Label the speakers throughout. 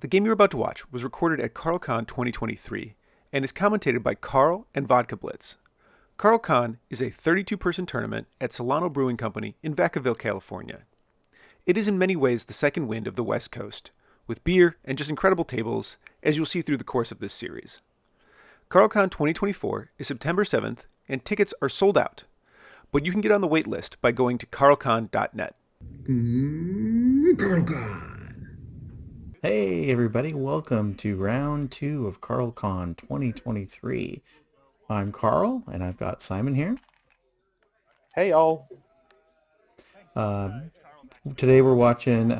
Speaker 1: The game you're about to watch was recorded at CarlCon 2023 and is commentated by Carl and Vodkablitz. CarlCon is a 32-person tournament at Solano Brewing Company in Vacaville, California. It is in many ways the second wind of the West Coast, with beer and just incredible tables, as you'll see through the course of this series. CarlCon 2024 is September 7th, and tickets are sold out, but you can get on the wait list by going to carlcon.net.
Speaker 2: CarlCon. Hey everybody, welcome to round 2 of CarlCon 2023. I'm Carl, and I've got Simon here.
Speaker 3: Hey all.
Speaker 2: Today we're watching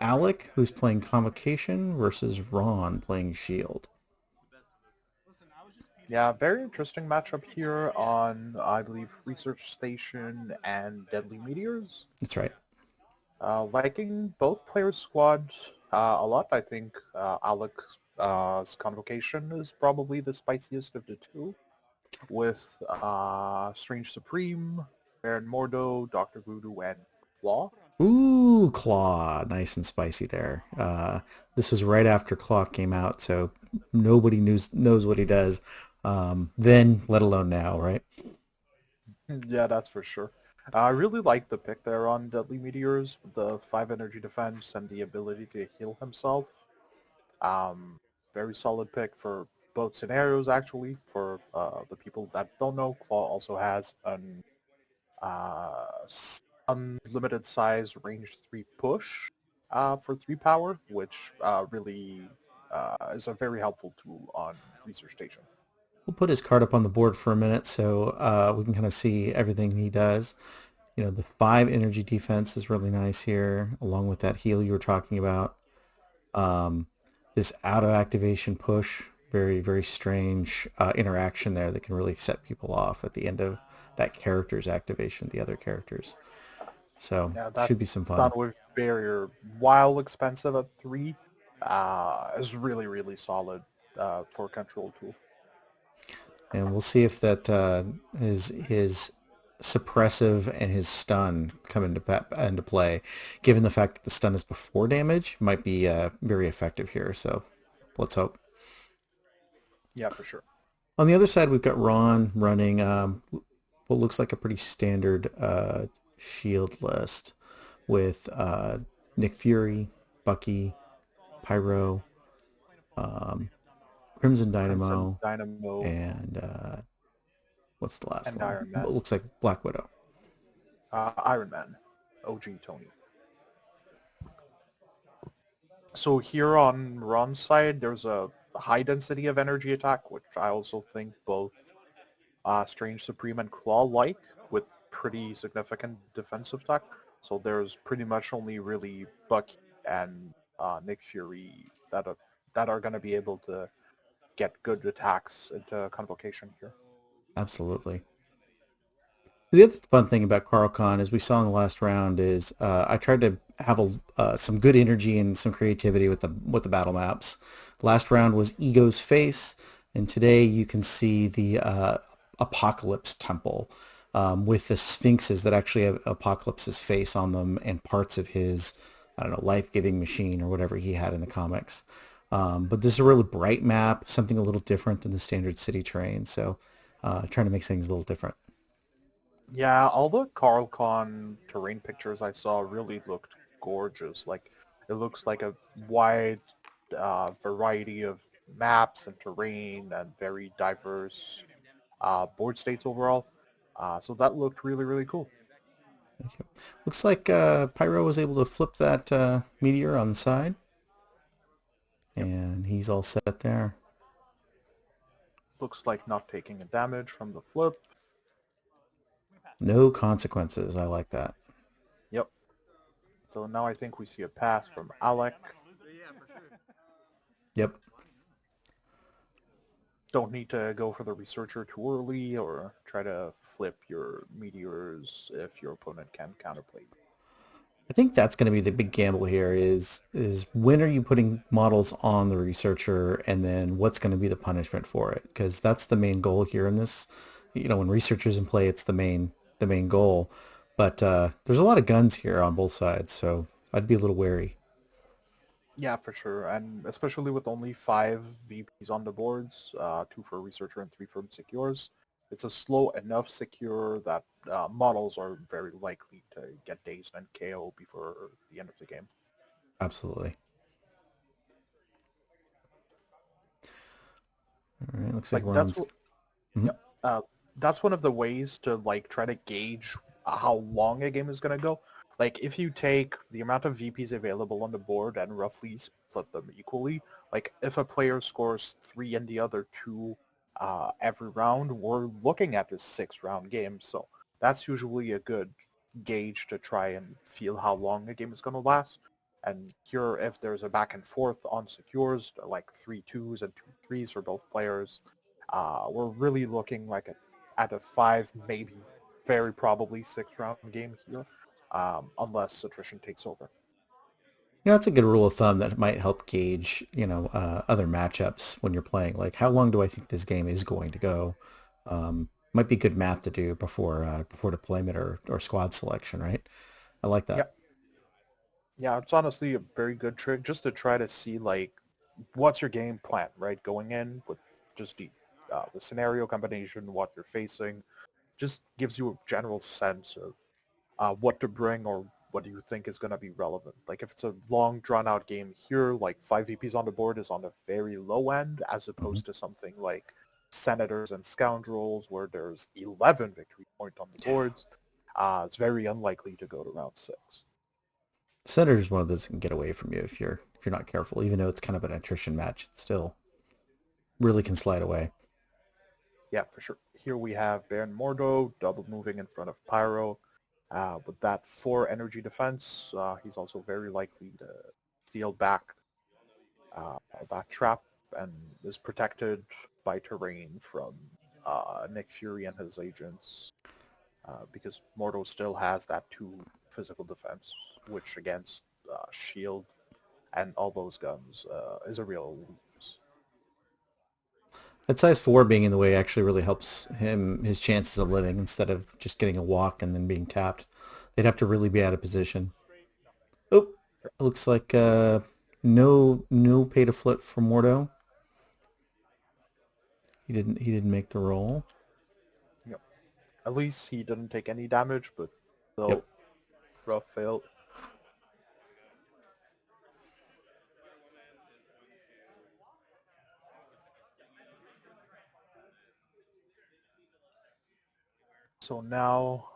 Speaker 2: Alec, who's playing Convocation, versus Ron playing Shield.
Speaker 3: Yeah, very interesting matchup here on, I believe, Research Station and Deadly Meteors.
Speaker 2: That's right.
Speaker 3: Liking both players' squads a lot. I think Alec's Convocation is probably the spiciest of the two, with Strange Supreme, Baron Mordo, Dr. Voodoo, and Claw.
Speaker 2: Ooh, Claw. Nice and spicy there. This was right after Claw came out, so nobody knows what he does then, let alone now, right?
Speaker 3: Yeah, that's for sure. I really like the pick there on Deadly Meteors, the 5 energy defense and the ability to heal himself. Very solid pick for both scenarios, actually. For the people that don't know, Claw also has an unlimited size range 3 push for 3 power, which really is a very helpful tool on Research Station.
Speaker 2: We'll put his card up on the board for a minute so we can kind of see everything he does. You know, the 5 energy defense is really nice here, along with that heal you were talking about. This auto-activation push, very, very strange interaction there that can really set people off at the end of that character's activation, the other characters. So,
Speaker 3: yeah,
Speaker 2: should be some fun.
Speaker 3: Done with barrier, while expensive at 3, is really, really solid for a control tool.
Speaker 2: And we'll see if that his suppressive and his stun come into play. Given the fact that the stun is before damage, might be very effective here. So let's hope.
Speaker 3: Yeah, for sure.
Speaker 2: On the other side, we've got Ron running what looks like a pretty standard shield list with Nick Fury, Bucky, Pyro, Crimson Dynamo, and what's the last one?
Speaker 3: Iron Man.
Speaker 2: It looks like Black Widow.
Speaker 3: Iron Man, OG Tony. So here on Ron's side, there's a high density of energy attack, which I also think both Strange Supreme and Claw like, with pretty significant defensive tech. So there's pretty much only really Bucky and Nick Fury that are going to be able to get good attacks into Convocation here.
Speaker 2: Absolutely. The other fun thing about CarlCon, as we saw in the last round, is I tried to have some good energy and some creativity with the battle maps. Last round was Ego's Face, and today you can see the Apocalypse Temple with the Sphinxes that actually have Apocalypse's face on them and parts of his, I don't know, life-giving machine or whatever he had in the comics. But this is a really bright map, something a little different than the standard city terrain. So trying to make things a little different.
Speaker 3: Yeah, all the CarlCon terrain pictures I saw really looked gorgeous. Like, it looks like a wide variety of maps and terrain and very diverse board states overall. So that looked really, really cool.
Speaker 2: Thank you. Looks like Pyro was able to flip that meteor on the side. And he's all set there.
Speaker 3: Looks like not taking a damage from the flip.
Speaker 2: No consequences. I like that.
Speaker 3: Yep. So now I think we see a pass from Alec.
Speaker 2: Yep.
Speaker 3: Don't need to go for the researcher too early or try to flip your meteors if your opponent can counterplay.
Speaker 2: I think that's going to be the big gamble here is when are you putting models on the researcher, and then what's going to be the punishment for it? Because that's the main goal here in this. You know, when researchers in play, it's the main goal. But there's a lot of guns here on both sides, so I'd be a little wary.
Speaker 3: Yeah, for sure, and especially with only 5 VPs on the boards, 2 for Researcher and 3 for Secures, it's a slow enough Secure that models are very likely to get dazed and KO before the end of the game.
Speaker 2: Absolutely. All right, looks like
Speaker 3: Like
Speaker 2: we're on.
Speaker 3: that's what,
Speaker 2: Mhm.
Speaker 3: yeah, that's one of the ways to like try to gauge how long a game is gonna go. Like if you take the amount of VPs available on the board and roughly split them equally, like if a player scores 3 and the other 2 every round, we're looking at a 6-round game. So that's usually a good gauge to try and feel how long a game is gonna last. And here, if there's a back and forth on secures, like 3 2s and 2 3s for both players, we're really looking like at a 5, maybe very probably 6-round game here, unless attrition takes over.
Speaker 2: That's a good rule of thumb that might help gauge, other matchups when you're playing. Like, how long do I think this game is going to go? Might be good math to do before deployment or squad selection, right? I like
Speaker 3: Yeah,
Speaker 2: that.
Speaker 3: yeah, it's honestly a very good trick just to try to see like what's your game plan, right? Going in with just the scenario combination, what you're facing, just gives you a general sense of what to bring or what do you think is going to be relevant. Like if it's a long drawn out game here, like 5 VPs on the board is on the very low end as
Speaker 2: Hmm.
Speaker 3: opposed to something like Senators and Scoundrels where there's 11 victory point on the
Speaker 2: Yeah.
Speaker 3: boards. It's very unlikely to go to round 6.
Speaker 2: Senator's one of those that can get away from you if you're not careful. Even though it's kind of an attrition match, it still really can slide away.
Speaker 3: Yeah, for sure. Here we have Baron Mordo double moving in front of Pyro. With that 4 energy defense, he's also very likely to steal back that trap and is protected by terrain from Nick Fury and his agents because Mordo still has that 2 physical defense, which against Shield and all those guns is a real use.
Speaker 2: That size 4 being in the way actually really helps his chances of living instead of just getting a walk and then being tapped. They'd have to really be out of position. Oh, it looks like no pay to flip for Mordo. He didn't make the roll.
Speaker 3: Yep. At least he didn't take any damage, but
Speaker 2: Yep.
Speaker 3: still rough fail. So now,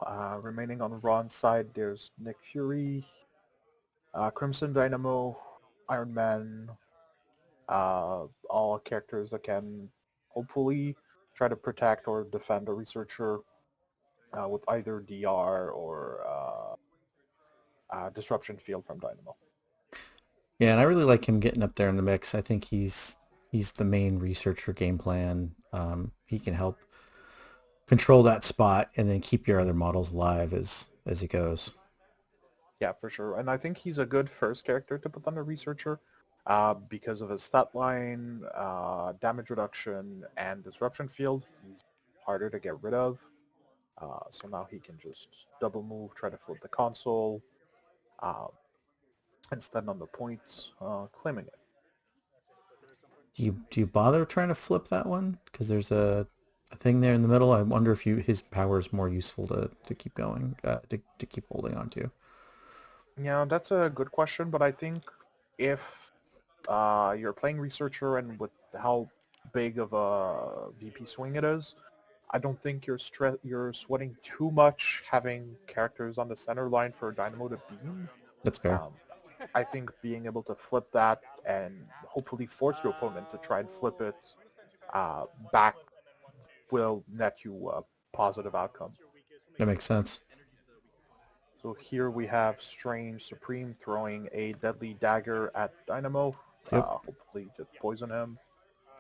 Speaker 3: remaining on Ron's side, there's Nick Fury, Crimson Dynamo, Iron Man, all characters that can hopefully try to protect or defend a researcher with either DR or disruption field from Dynamo.
Speaker 2: Yeah, and I really like him getting up there in the mix. I think he's the main researcher game plan. He can help control that spot and then keep your other models alive as he goes.
Speaker 3: Yeah, for sure. And I think he's a good first character to put on a researcher because of his stat line, damage reduction, and disruption field. He's harder to get rid of. So now he can just double move, try to flip the console, uh, and stand on the points, claiming it.
Speaker 2: Do you bother trying to flip that one? Because there's a thing there in the middle. I wonder if his power is more useful to keep going, to keep holding on to.
Speaker 3: Yeah, that's a good question, but I think if you're playing researcher and with how big of a VP swing it is, I don't think you're sweating too much having characters on the center line for Dynamo to beam.
Speaker 2: That's fair.
Speaker 3: Um, I think being able to flip that and hopefully force your opponent to try and flip it back will net you a positive outcome.
Speaker 2: That makes sense.
Speaker 3: So here we have Strange Supreme throwing a deadly dagger at Dynamo,
Speaker 2: Yep.
Speaker 3: hopefully to poison him.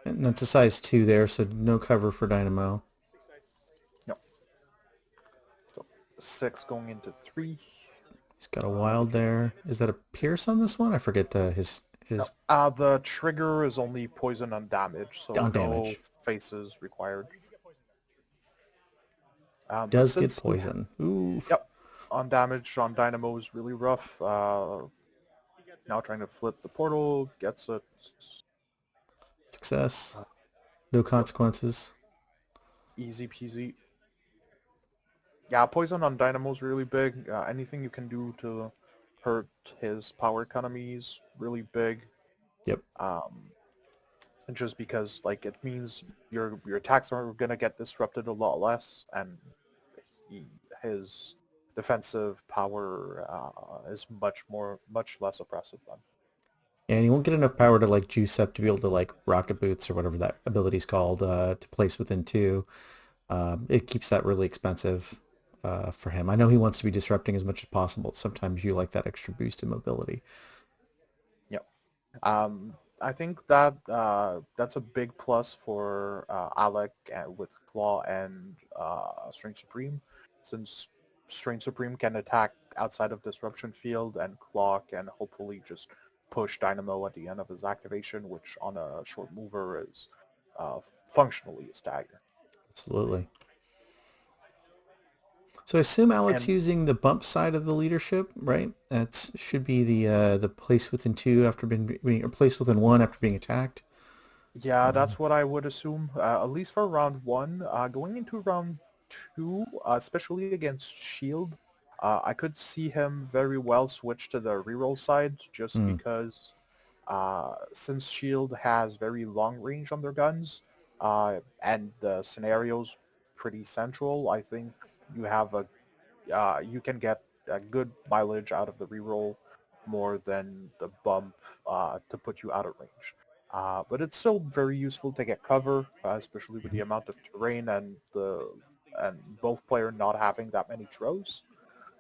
Speaker 2: And that's a size 2 there, so no cover for Dynamo.
Speaker 3: Yep. So 6 going into 3.
Speaker 2: He's got a wild there. Is that a Pierce on this one? I forget his
Speaker 3: No, the trigger is only poison on damage, so
Speaker 2: down
Speaker 3: no
Speaker 2: damage.
Speaker 3: faces required. But
Speaker 2: Does get
Speaker 3: since
Speaker 2: poison. Oof.
Speaker 3: yep, on damage on Dynamo is really rough. Now trying to flip the portal, gets it.
Speaker 2: Success. No
Speaker 3: Yep,
Speaker 2: consequences.
Speaker 3: easy peasy. Yeah, poison on Dynamo's really big. Anything you can do to hurt his power economy is really big.
Speaker 2: Yep.
Speaker 3: Just because like it means your attacks are gonna get disrupted a lot less, and his defensive power is much less oppressive then.
Speaker 2: And you won't get enough power to like juice up to be able to like rocket boots or whatever that ability's called to place within two. It keeps that really expensive for him. I know he wants to be disrupting as much as possible. Sometimes you like that extra boost in mobility.
Speaker 3: Yep. I think that that's a big plus for Alec with Claw and Strange Supreme, since Strange Supreme can attack outside of Disruption Field, and Claw can hopefully just push Dynamo at the end of his activation, which on a short mover is uh, functionally a stagger.
Speaker 2: Absolutely. So I assume Alex
Speaker 3: And
Speaker 2: using the bump side of the leadership, right? That should be the place within two after being or place within one after being attacked.
Speaker 3: yeah, that's what I would assume, at least for round one. Going into round two, especially against Shield, I could see him very well switch to the reroll side, just
Speaker 2: Hmm.
Speaker 3: because since Shield has very long range on their guns, and the scenario's pretty central, I think you have you can get a good mileage out of the reroll more than the bump to put you out of range. But it's still very useful to get cover, especially with the amount of terrain and both player not having that many throws.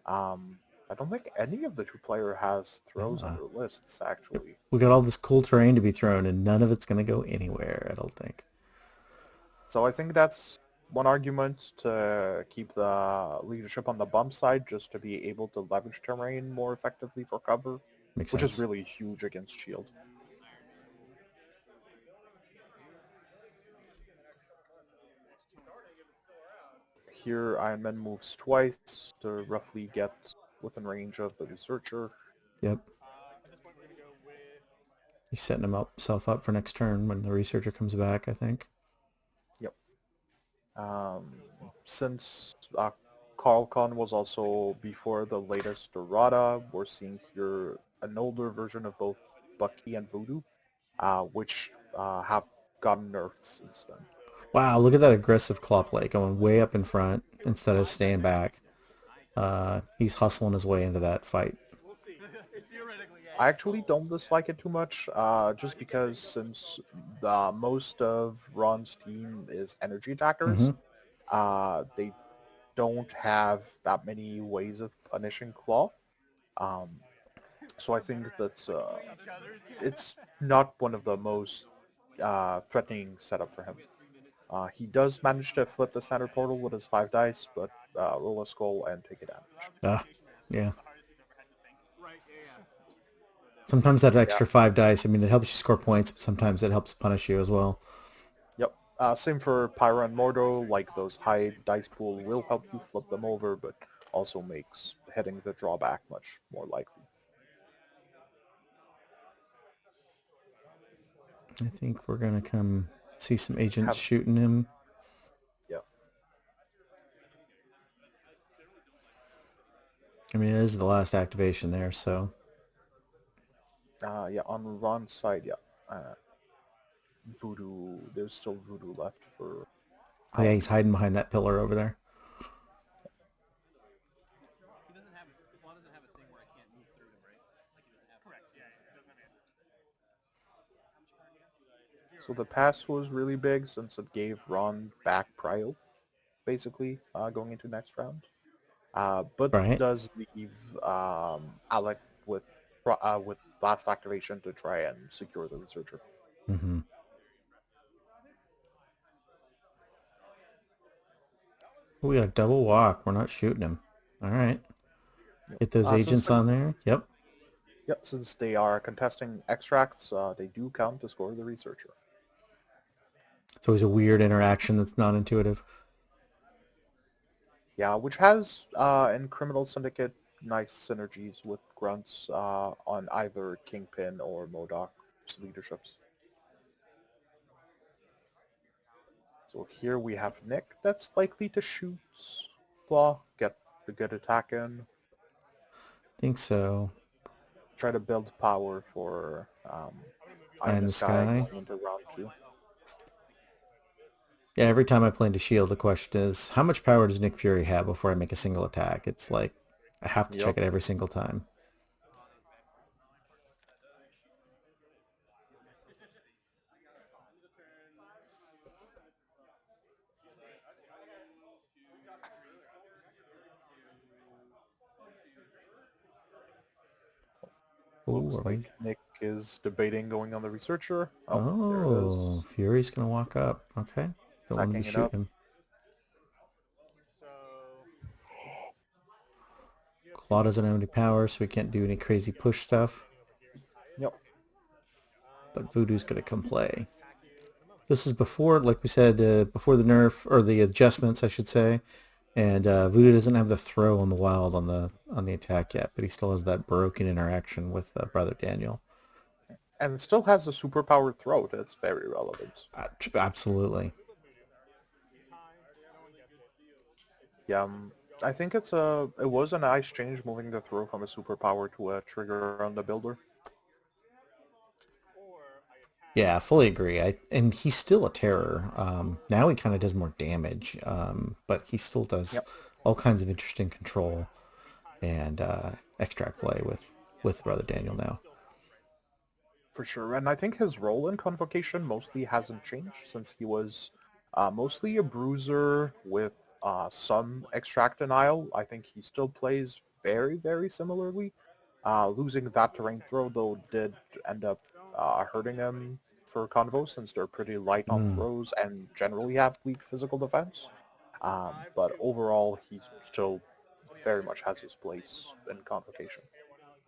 Speaker 3: I don't think any of the two player has throws on
Speaker 2: Uh,
Speaker 3: their lists actually.
Speaker 2: we got all this cool terrain to be thrown, and none of it's going to go anywhere. I don't think.
Speaker 3: So I think that's one argument to keep the leadership on the bump side, just to be able to leverage terrain more effectively for cover,
Speaker 2: Makes
Speaker 3: which is
Speaker 2: sense.
Speaker 3: really huge against Shield. Here Iron Man moves twice to roughly get within range of the Researcher.
Speaker 2: Yep. He's setting himself up for next turn when the researcher comes back, I think.
Speaker 3: Yep. Since CarlCon was also before the latest errata, we're seeing here an older version of both Bucky and Voodoo, which have gotten nerfed since then.
Speaker 2: Wow, look at that aggressive claw play going way up in front instead of staying back. He's hustling his way into that fight.
Speaker 3: I actually don't dislike it too much, just because since most of Ron's team is energy attackers,
Speaker 2: Hmm.
Speaker 3: they don't have that many ways of punishing Claw. Um, so I think that's it's not one of the most threatening setup for him. He does manage to flip the center portal with his 5 dice, but roll a skull and take a damage.
Speaker 2: Ah, yeah. Sometimes that
Speaker 3: Yeah.
Speaker 2: extra 5 dice, I mean, it helps you score points, but sometimes it helps punish you as well.
Speaker 3: Yep. Same for Pyra and Mordo, like those high dice pool will help you flip them over, but also makes hitting the drawback much more likely.
Speaker 2: I think we're going to come see some agents
Speaker 3: Have
Speaker 2: shooting him.
Speaker 3: yeah.
Speaker 2: I mean, it is the last activation there, so...
Speaker 3: Yeah, on Ron's side, yeah. Voodoo, there's still Voodoo left for
Speaker 2: Oh, yeah,
Speaker 3: Alec.
Speaker 2: he's hiding behind that pillar over there.
Speaker 3: So the pass was really big since it gave Ron back Prio, basically, going into next round. But
Speaker 2: Right?
Speaker 3: does leave Alec with last activation to try and secure the Researcher.
Speaker 2: Mm-hmm. We got a double walk. We're not shooting him. All right.
Speaker 3: Yep.
Speaker 2: Get those agents on there. Yep.
Speaker 3: Since they are contesting extracts, they do count to score the Researcher.
Speaker 2: It's always a weird interaction that's non-intuitive.
Speaker 3: Yeah, which has in Criminal Syndicate nice synergies with grunts on either Kingpin or MODOK's leaderships. So here we have Nick that's likely to shoot Claw, get the good attack in,
Speaker 2: Think so.
Speaker 3: try to build power for Eye in the Sky going into round 2.
Speaker 2: Yeah, every time I play into Shield, the question is, how much power does Nick Fury have before I make a single attack? It's like, I have to check it every single time.
Speaker 3: Looks like Nick is debating going on the Researcher. There it
Speaker 2: Oh,
Speaker 3: is.
Speaker 2: Fury's going to walk up. Okay. Don't want to be shooting him. Claw doesn't have any power, so we can't do any crazy push stuff.
Speaker 3: Yep.
Speaker 2: But Voodoo's going to come play. This is before, like we said, before the nerf, or the adjustments, I should say. And Voodoo doesn't have the throw on the wild on the attack yet, but he still has that broken interaction with Brother Daniel.
Speaker 3: And still has a superpowered throw that's very relevant.
Speaker 2: Absolutely.
Speaker 3: Yeah, I think it was a nice change moving the throw from a superpower to a trigger on the builder.
Speaker 2: Yeah, fully agree. And he's still a terror. Now he kind of does more damage, but he still does all kinds of interesting control and extract play with Brother Daniel now.
Speaker 3: For sure, and I think his role in Convocation mostly hasn't changed since he was mostly a bruiser with some extract denial. I think he still plays very, very similarly. Losing that terrain throw, though, did end up hurting him for Convo since they're pretty light on throws and generally have weak physical defense. But overall, he still very much has his place in Convocation.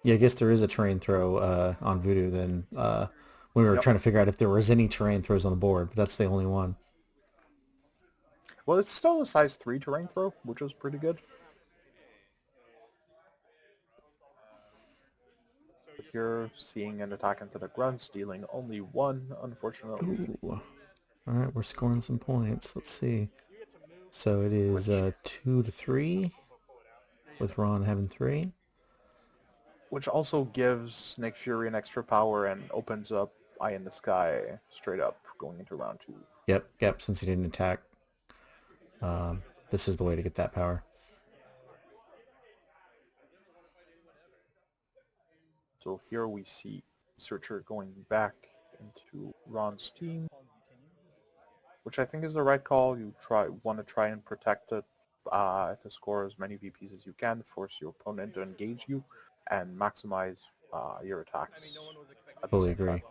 Speaker 2: Yeah, I guess there is a terrain throw on Voodoo then. We were trying to figure out if there was any terrain throws on the board, but that's the only one.
Speaker 3: Well, it's still a size 3 terrain throw, which is pretty good. Here, seeing an attack into the grunts, dealing only 1, unfortunately.
Speaker 2: Ooh. All right, we're scoring some points. Let's see. So it is 2-3, with Ron having 3.
Speaker 3: Which also gives Nick Fury an extra power and opens up Eye in the Sky straight up going into round 2.
Speaker 2: Yep, since he didn't attack. This is the way to get that power.
Speaker 3: So here we see Searcher going back into Ron's team, which I think is the right call. You want to try and protect it to score as many VPs as you can, force your opponent to engage you, and maximize your attacks.
Speaker 2: Fully agree.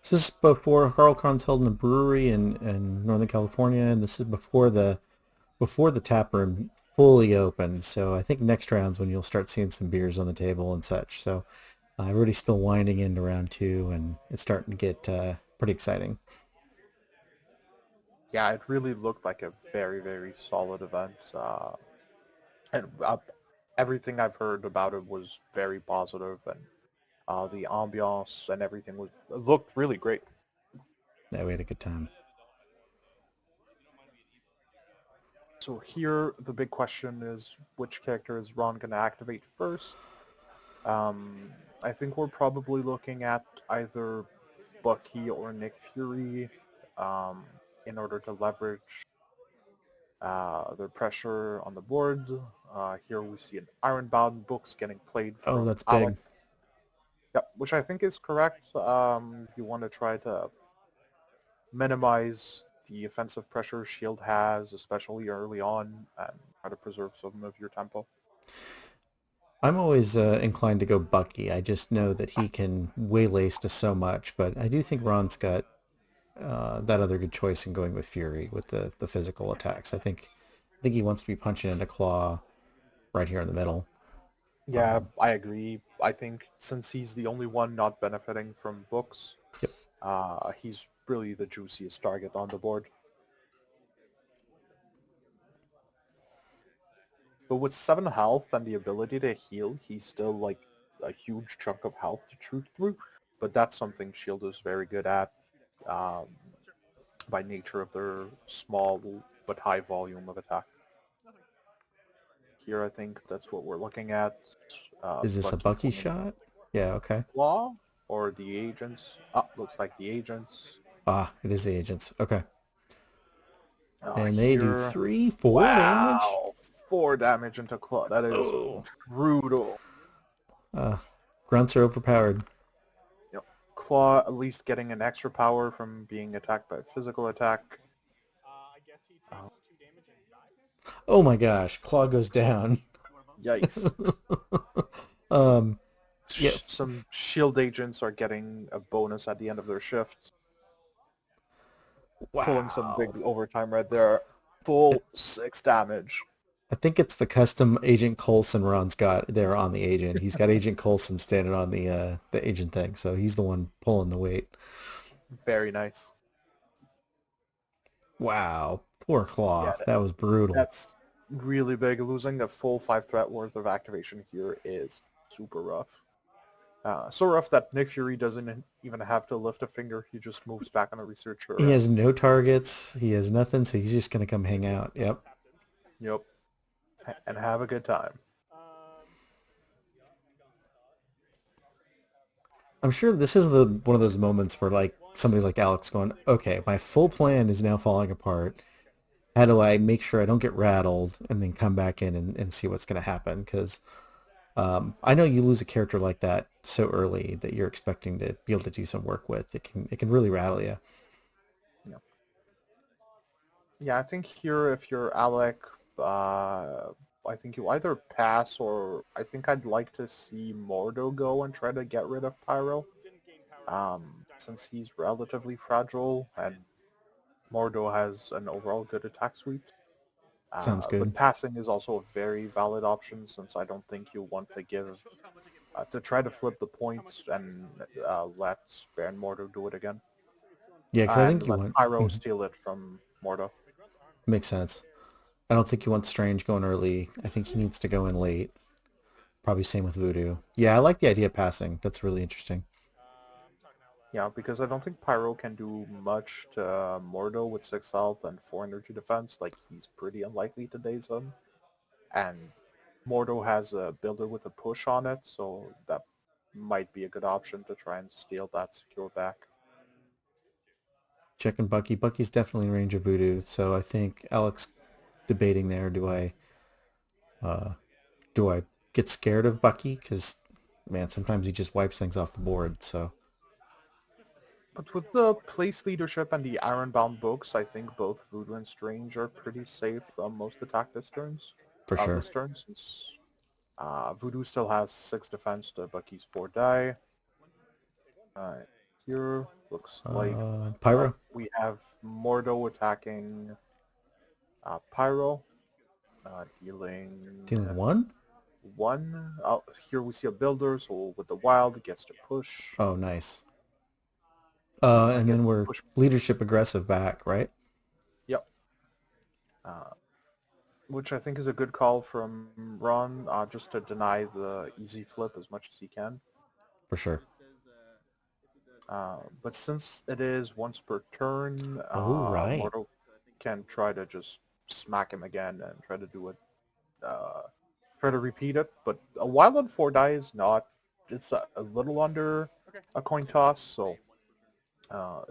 Speaker 2: So this is before CarlCon's held in a brewery in Northern California, and this is before the tap room fully opened. So I think next round's when you'll start seeing some beers on the table and such. So everybody's still winding into round 2, and it's starting to get pretty exciting.
Speaker 3: Yeah, it really looked like a very, very solid event. And everything I've heard about it was very positive, and the ambiance and everything looked really great.
Speaker 2: Yeah, we had a good time.
Speaker 3: So here, the big question is, which character is Ron going to activate first? I think we're probably looking at either Bucky or Nick Fury in order to leverage their pressure on the board. Here we see an Ironbound books getting played from
Speaker 2: Oh, that's
Speaker 3: Alec.
Speaker 2: big.
Speaker 3: Yep, which I think is correct. You want to try to minimize the offensive pressure Shield has, especially early on, and try to preserve some of your tempo.
Speaker 2: I'm always inclined to go Bucky. I just know that he can waylay to so much, but I do think Ron's got that other good choice in going with Fury with the physical attacks. I think he wants to be punching into Claw right here in the middle.
Speaker 3: Yeah, I agree. I think since he's the only one not benefiting from books, he's really the juiciest target on the board. But with 7 health and the ability to heal, he's still like a huge chunk of health to shoot through. But that's something Shield is very good at, um, by nature of their small but high volume of attack. Here, I think that's what we're looking at.
Speaker 2: Is this a Bucky
Speaker 3: pulling
Speaker 2: shot? Yeah, okay.
Speaker 3: Claw or the agents? Looks like the agents.
Speaker 2: Ah, it is the agents. Okay. And they do
Speaker 3: Here,
Speaker 2: 4 damage.
Speaker 3: wow, 4 damage into Claw. That is
Speaker 2: Oh.
Speaker 3: brutal.
Speaker 2: Grunts are overpowered.
Speaker 3: Yep. Claw at least getting an extra power from being attacked by a physical attack.
Speaker 2: Oh my gosh, Claw goes down.
Speaker 3: Yikes.
Speaker 2: Yeah.
Speaker 3: Some shield agents are getting a bonus at the end of their shift.
Speaker 2: Wow.
Speaker 3: Pulling some big overtime right there. Full 6 damage.
Speaker 2: I think it's the custom Agent Coulson Ron's got there on the agent. He's got Agent Coulson standing on the agent thing, so he's the one pulling the weight.
Speaker 3: Very nice.
Speaker 2: Wow, poor Claw.
Speaker 3: Yeah,
Speaker 2: that was brutal.
Speaker 3: That's really big. Losing a full 5 threat worth of activation here is super rough. So rough that Nick Fury doesn't even have to lift a finger. He just moves back on a researcher.
Speaker 2: He has no targets. He has nothing, so he's just going to come hang out. Yep.
Speaker 3: Yep. And have a good time.
Speaker 2: I'm sure this is one of those moments where like somebody like Alex going, okay, my full plan is now falling apart. How do I make sure I don't get rattled and then come back in and see what's going to happen? Because I know you lose a character like that so early that you're expecting to be able to do some work with. It can really rattle you.
Speaker 3: Yeah. Yeah, I think here if you're Alec, I think you either pass or I think I'd like to see Mordo go and try to get rid of Pyro. Since he's relatively fragile and Mordo has an overall good attack suite.
Speaker 2: Sounds good.
Speaker 3: But passing is also a very valid option since I don't think you want to give to try to flip the points and let Baron Mordo do it again.
Speaker 2: Yeah, because I think you
Speaker 3: let
Speaker 2: want
Speaker 3: Pyro steal it from Mordo.
Speaker 2: Makes sense. I don't think you want Strange going early. I think he needs to go in late. Probably same with Voodoo. Yeah, I like the idea of passing. That's really interesting.
Speaker 3: Yeah, because I don't think Pyro can do much to Mordo with 6 health and 4 energy defense. Like, he's pretty unlikely to daze him. And Mordo has a builder with a push on it, so that might be a good option to try and steal that secure back.
Speaker 2: Checking Bucky. Bucky's definitely in range of Voodoo, so I think Alex debating there. Do I get scared of Bucky? Because, man, sometimes he just wipes things off the board, so...
Speaker 3: But with the place leadership and the Ironbound books, I think both Voodoo and Strange are pretty safe from most attack this turns.
Speaker 2: For sure.
Speaker 3: This turn, since Voodoo still has 6 defense to Bucky's 4 die. Here looks like
Speaker 2: Pyro.
Speaker 3: We have Mordo attacking Pyro, dealing
Speaker 2: 1?
Speaker 3: 1. Here we see a builder, so with the wild it gets to push.
Speaker 2: Oh, nice. And then we're leadership aggressive back, right?
Speaker 3: Yep. Which I think is a good call from Ron, just to deny the easy flip as much as he can.
Speaker 2: For sure.
Speaker 3: But since it is once per turn,
Speaker 2: right.
Speaker 3: Mordo can try to just smack him again and try to do it, try to repeat it. But a wild on 4 die is not, it's a little under a coin toss, so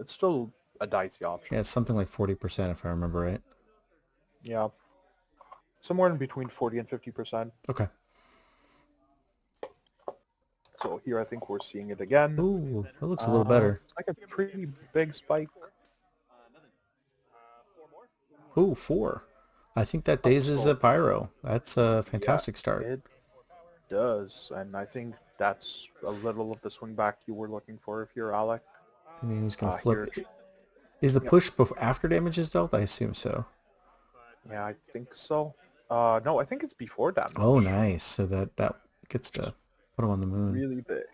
Speaker 3: it's still a dicey option.
Speaker 2: Yeah, it's something like 40% if I remember right.
Speaker 3: Yeah. Somewhere in between 40 and 50%.
Speaker 2: Okay.
Speaker 3: So here I think we're seeing it again.
Speaker 2: Ooh, that looks a little better.
Speaker 3: It's like a pretty big spike.
Speaker 2: Ooh, 4. I think that dazes a Pyro. That's a fantastic start.
Speaker 3: It does, and I think that's a little of the swing back you were looking for if you're Alec.
Speaker 2: I mean, he's going to flip it. Is the push before after damage is dealt? I assume so.
Speaker 3: Yeah, I think so. No, I think it's before damage.
Speaker 2: Oh, nice. So that gets to put him on the moon.
Speaker 3: Really big.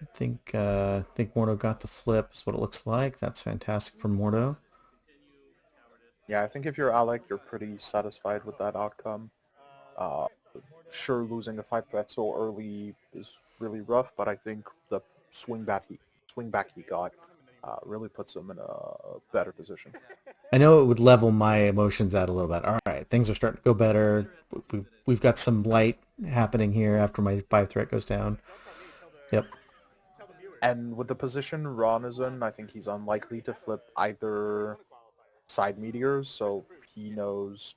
Speaker 2: I think Mordo got the flip is what it looks like. That's fantastic for Mordo.
Speaker 3: Yeah, I think if you're Alec, you're pretty satisfied with that outcome. Uh, sure, losing a 5 threat so early is really rough, but I think the swing back he got really puts him in a better position.
Speaker 2: I know it would level my emotions out a little bit. All right, things are starting to go better. We've got some light happening here after my 5 threat goes down. Yep,
Speaker 3: And with the position Ron is in, I think he's unlikely to flip either side meteors, so he knows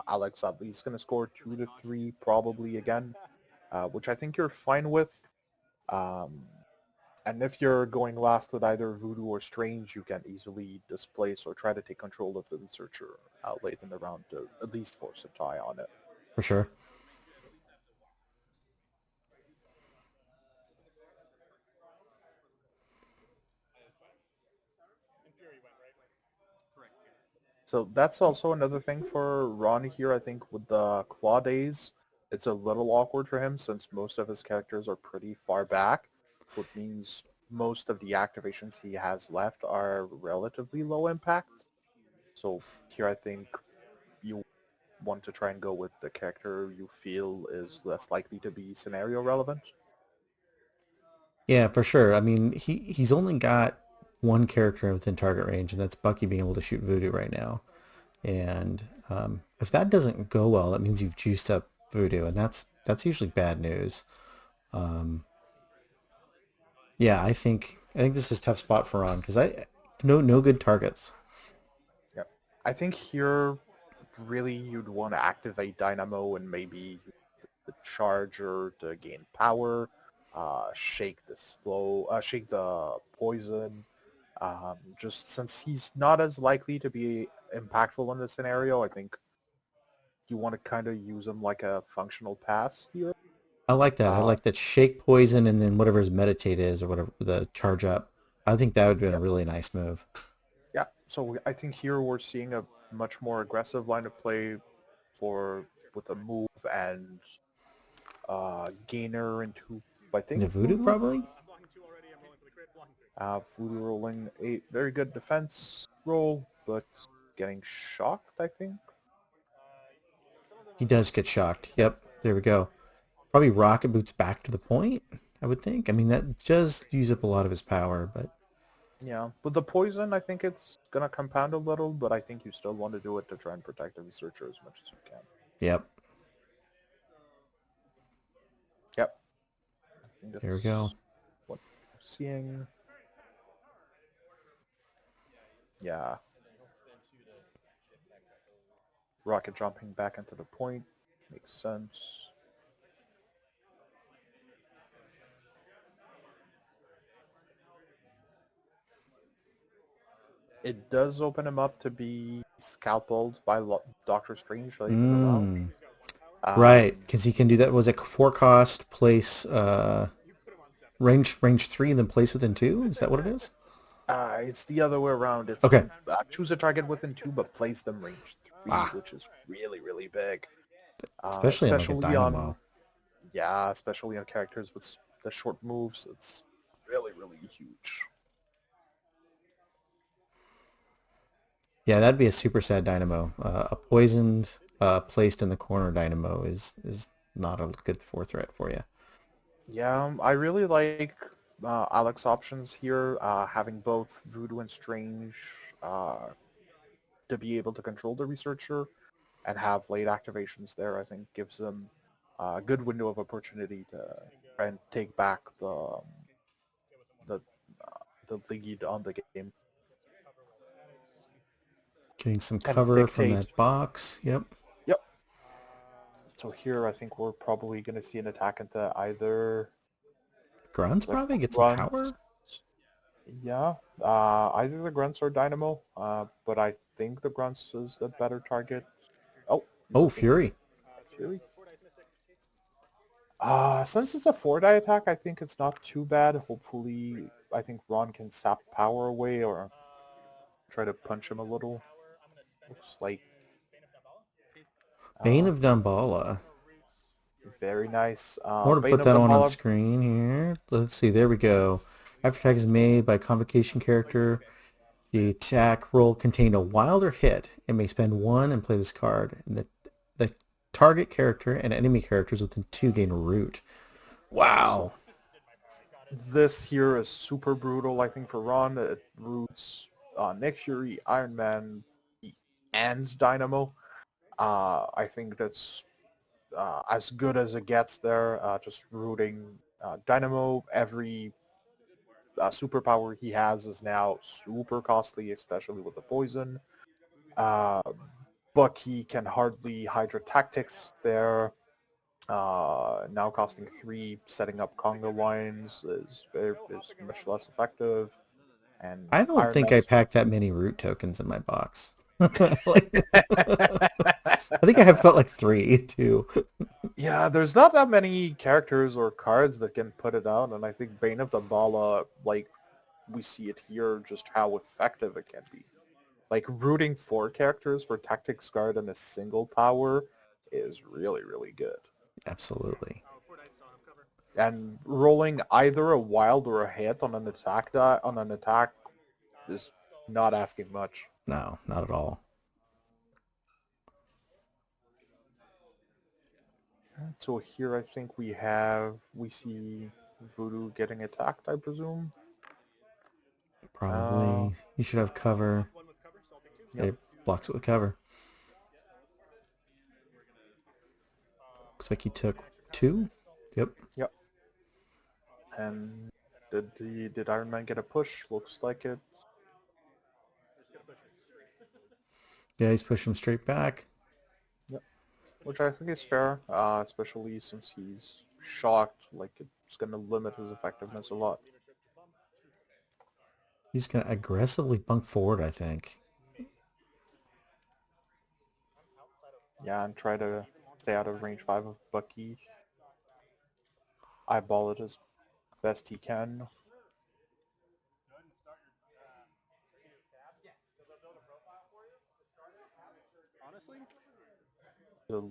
Speaker 3: Alex at least going to score 2 to 3 probably again, which I think you're fine with. Um, and if you're going last with either Voodoo or Strange, you can easily displace or try to take control of the Researcher late in the round to at least force a tie on it.
Speaker 2: for sure.
Speaker 3: So that's also another thing for Ron here. I think with the Claw Days, it's a little awkward for him since most of his characters are pretty far back, which means most of the activations he has left are relatively low impact. So here I think you want to try and go with the character you feel is less likely to be scenario relevant.
Speaker 2: Yeah, for sure. I mean, he's only got one character within target range, and that's Bucky being able to shoot Voodoo right now. And if that doesn't go well, that means you've juiced up Voodoo, and that's usually bad news. Um, yeah, I think this is a tough spot for Ron because I no good targets.
Speaker 3: Yeah. I think here really you'd want to activate Dynamo and maybe the Charger to gain power, shake the poison. Just since he's not as likely to be impactful in this scenario, I think you want to kind of use him like a functional pass here.
Speaker 2: I like that. I
Speaker 3: Uh,
Speaker 2: like that shake poison and then whatever his meditate is or whatever the charge up. I think that would be a
Speaker 3: yeah,
Speaker 2: really nice move.
Speaker 3: yeah. So I think here we're seeing a much more aggressive line of play for with a move and gainer into I think
Speaker 2: Into Voodoo
Speaker 3: Voodoo.
Speaker 2: probably?
Speaker 3: Voodoo rolling a very good defense roll, but getting shocked, I think.
Speaker 2: He does get shocked. Yep, there we go. Probably rocket boots back to the point, I would think. I mean, that does use up a lot of his power, but
Speaker 3: Yeah, with the poison, I think it's gonna compound a little, but I think you still want to do it to try and protect the researcher as much as you can.
Speaker 2: yep,
Speaker 3: Yep, I think
Speaker 2: there we
Speaker 3: that's
Speaker 2: go.
Speaker 3: what we're seeing. Yeah, rocket jumping back into the point makes sense. It does open him up to be scalpelled by Doctor Strange late in the round.
Speaker 2: Mm, right,
Speaker 3: Um,
Speaker 2: because he can do that. Was it 4 cost, place range 3, and then place within 2? Is that what it is?
Speaker 3: it's the other way around. It's
Speaker 2: Okay.
Speaker 3: choose a target within 2, but place them range 3,
Speaker 2: Ah,
Speaker 3: which is really, really big.
Speaker 2: especially in like a
Speaker 3: Especially on,
Speaker 2: dynamo.
Speaker 3: yeah, especially on characters with the short moves. It's really, really huge.
Speaker 2: Yeah, that'd be a super sad dynamo. A poisoned, placed in the corner dynamo is not a good 4 threat for you.
Speaker 3: Yeah, I really like Alex options here, having both Voodoo and Strange to be able to control the Researcher and have late activations there. I think gives them a good window of opportunity to try and take back the the lead on the game
Speaker 2: Getting some
Speaker 3: and
Speaker 2: cover from
Speaker 3: dictate.
Speaker 2: that box. Yep.
Speaker 3: Yep. So here, I think we're probably going to see an attack into either
Speaker 2: Grunts
Speaker 3: the
Speaker 2: probably get some
Speaker 3: grunts.
Speaker 2: power.
Speaker 3: Yeah, either the grunts or Dynamo. But I think the grunts is the better target. Oh, no,
Speaker 2: Oh,
Speaker 3: I think it's
Speaker 2: Fury.
Speaker 3: Fury. Since it's a 4-die attack, I think it's not too bad. Hopefully, I think Ron can sap power away or try to punch him a little. Looks like
Speaker 2: Bane
Speaker 3: uh,
Speaker 2: of Dumbala.
Speaker 3: very nice.
Speaker 2: I want to
Speaker 3: Bane
Speaker 2: put
Speaker 3: of
Speaker 2: that one on
Speaker 3: Dumbala.
Speaker 2: screen here. Let's see. There we go. After attack is made by convocation character. The attack roll contained a wild or hit and may spend 1 and play this card. And the target character and enemy characters within 2 gain root. Wow.
Speaker 3: This here is super brutal, I think, for Ron. It roots Nick Fury, Iron Man, and Dynamo. I think that's as good as it gets there. Just rooting Dynamo. Every superpower he has is now super costly, especially with the poison. Bucky can hardly Hydra Tactics there. Now costing 3, setting up Congo lines is much less effective. And
Speaker 2: I don't
Speaker 3: Iron
Speaker 2: think I
Speaker 3: Man's
Speaker 2: packed that many root tokens in my box. Like, I think I have got like 3 too.
Speaker 3: Yeah, there's not that many characters or cards that can put it out, and I think Bane of Dumbala, like, we see it here, just how effective it can be. Like, rooting 4 characters for Tactics Guard and a single power is really, really good.
Speaker 2: Absolutely.
Speaker 3: And rolling either a wild or a hit on an attack is not asking much.
Speaker 2: No, not at all.
Speaker 3: So here I think we see Voodoo getting attacked, I presume.
Speaker 2: Probably. You should have cover.
Speaker 3: Yep.
Speaker 2: It blocks it with cover. Looks like he took 2. Yep.
Speaker 3: Yep. And did Iron Man get a push? Looks like it.
Speaker 2: Yeah, he's pushing him straight back.
Speaker 3: Yep. Which I think is fair, especially since he's shocked. Like, it's going to limit his effectiveness a lot.
Speaker 2: He's going to aggressively bunk forward, I think.
Speaker 3: Yeah, and try to stay out of range 5 of Bucky. Eyeball it as best he can. The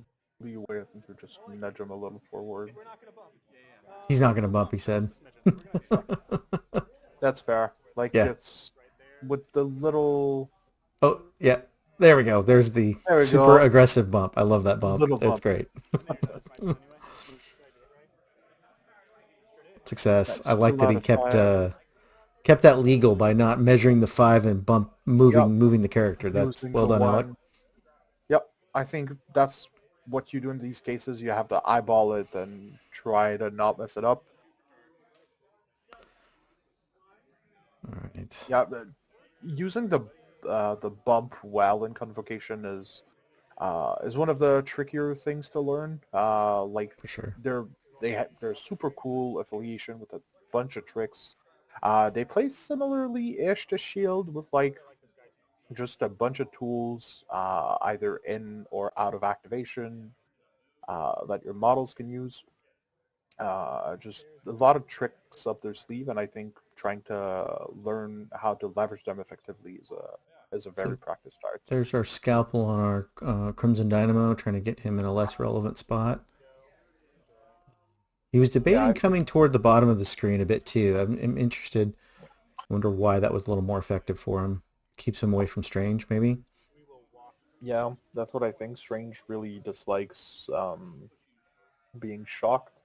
Speaker 3: leeway, I think you just nudge him a little forward.
Speaker 2: He's not going to bump, he said.
Speaker 3: That's fair. Like,
Speaker 2: Yeah.
Speaker 3: It's with the little...
Speaker 2: Oh, yeah. There we go. There's the super aggressive bump. I love that bump.
Speaker 3: Little
Speaker 2: That's
Speaker 3: bump.
Speaker 2: great. Success.
Speaker 3: That's
Speaker 2: I like that he
Speaker 3: modifier.
Speaker 2: kept that legal by not measuring the 5 and moving
Speaker 3: Yep.
Speaker 2: the character. That's
Speaker 3: Losing
Speaker 2: well
Speaker 3: to
Speaker 2: done, Alec.
Speaker 3: 1. Yep, I think that's what you do in these cases. You have to eyeball it and try to not mess it up.
Speaker 2: All right.
Speaker 3: Yeah, using the bump well in Convocation is one of the trickier things to learn. Like,
Speaker 2: For sure.
Speaker 3: they're super cool affiliation with a bunch of tricks. They play similarly-ish to Shield with, like, just a bunch of tools, either in or out of activation, that your models can use. Just a lot of tricks up their sleeve, and I think trying to learn how to leverage them effectively is a very practice start.
Speaker 2: There's our scalpel on our Crimson Dynamo, trying to get him in a less relevant spot. He was debating coming toward the bottom of the screen a bit too. I'm interested. I wonder why that was a little more effective for him. Keeps him away from Strange, maybe?
Speaker 3: Yeah, that's what I think. Strange really dislikes being shocked.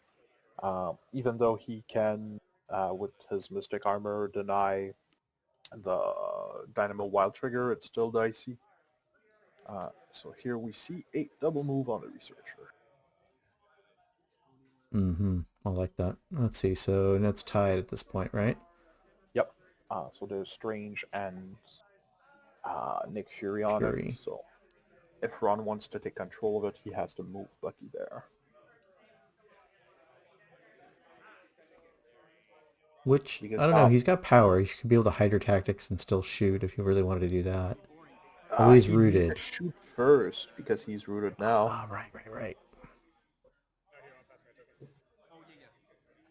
Speaker 3: Even though he can, with his Mystic Armor, deny the Dynamo Wild Trigger, it's still dicey. So here we see 8 double move on the Researcher.
Speaker 2: Mm-hmm. I like that. Let's see. So that's tied at this point, right?
Speaker 3: Yep. So there's Strange and Nick Fury on it. So if Ron wants to take control of it, he has to move Bucky there.
Speaker 2: Which, I don't know, he's got power. He should be able to Hydra Tactics and still shoot if he really wanted to do that. Oh, he's rooted.
Speaker 3: Needs to shoot first because he's rooted now.
Speaker 2: Ah, right.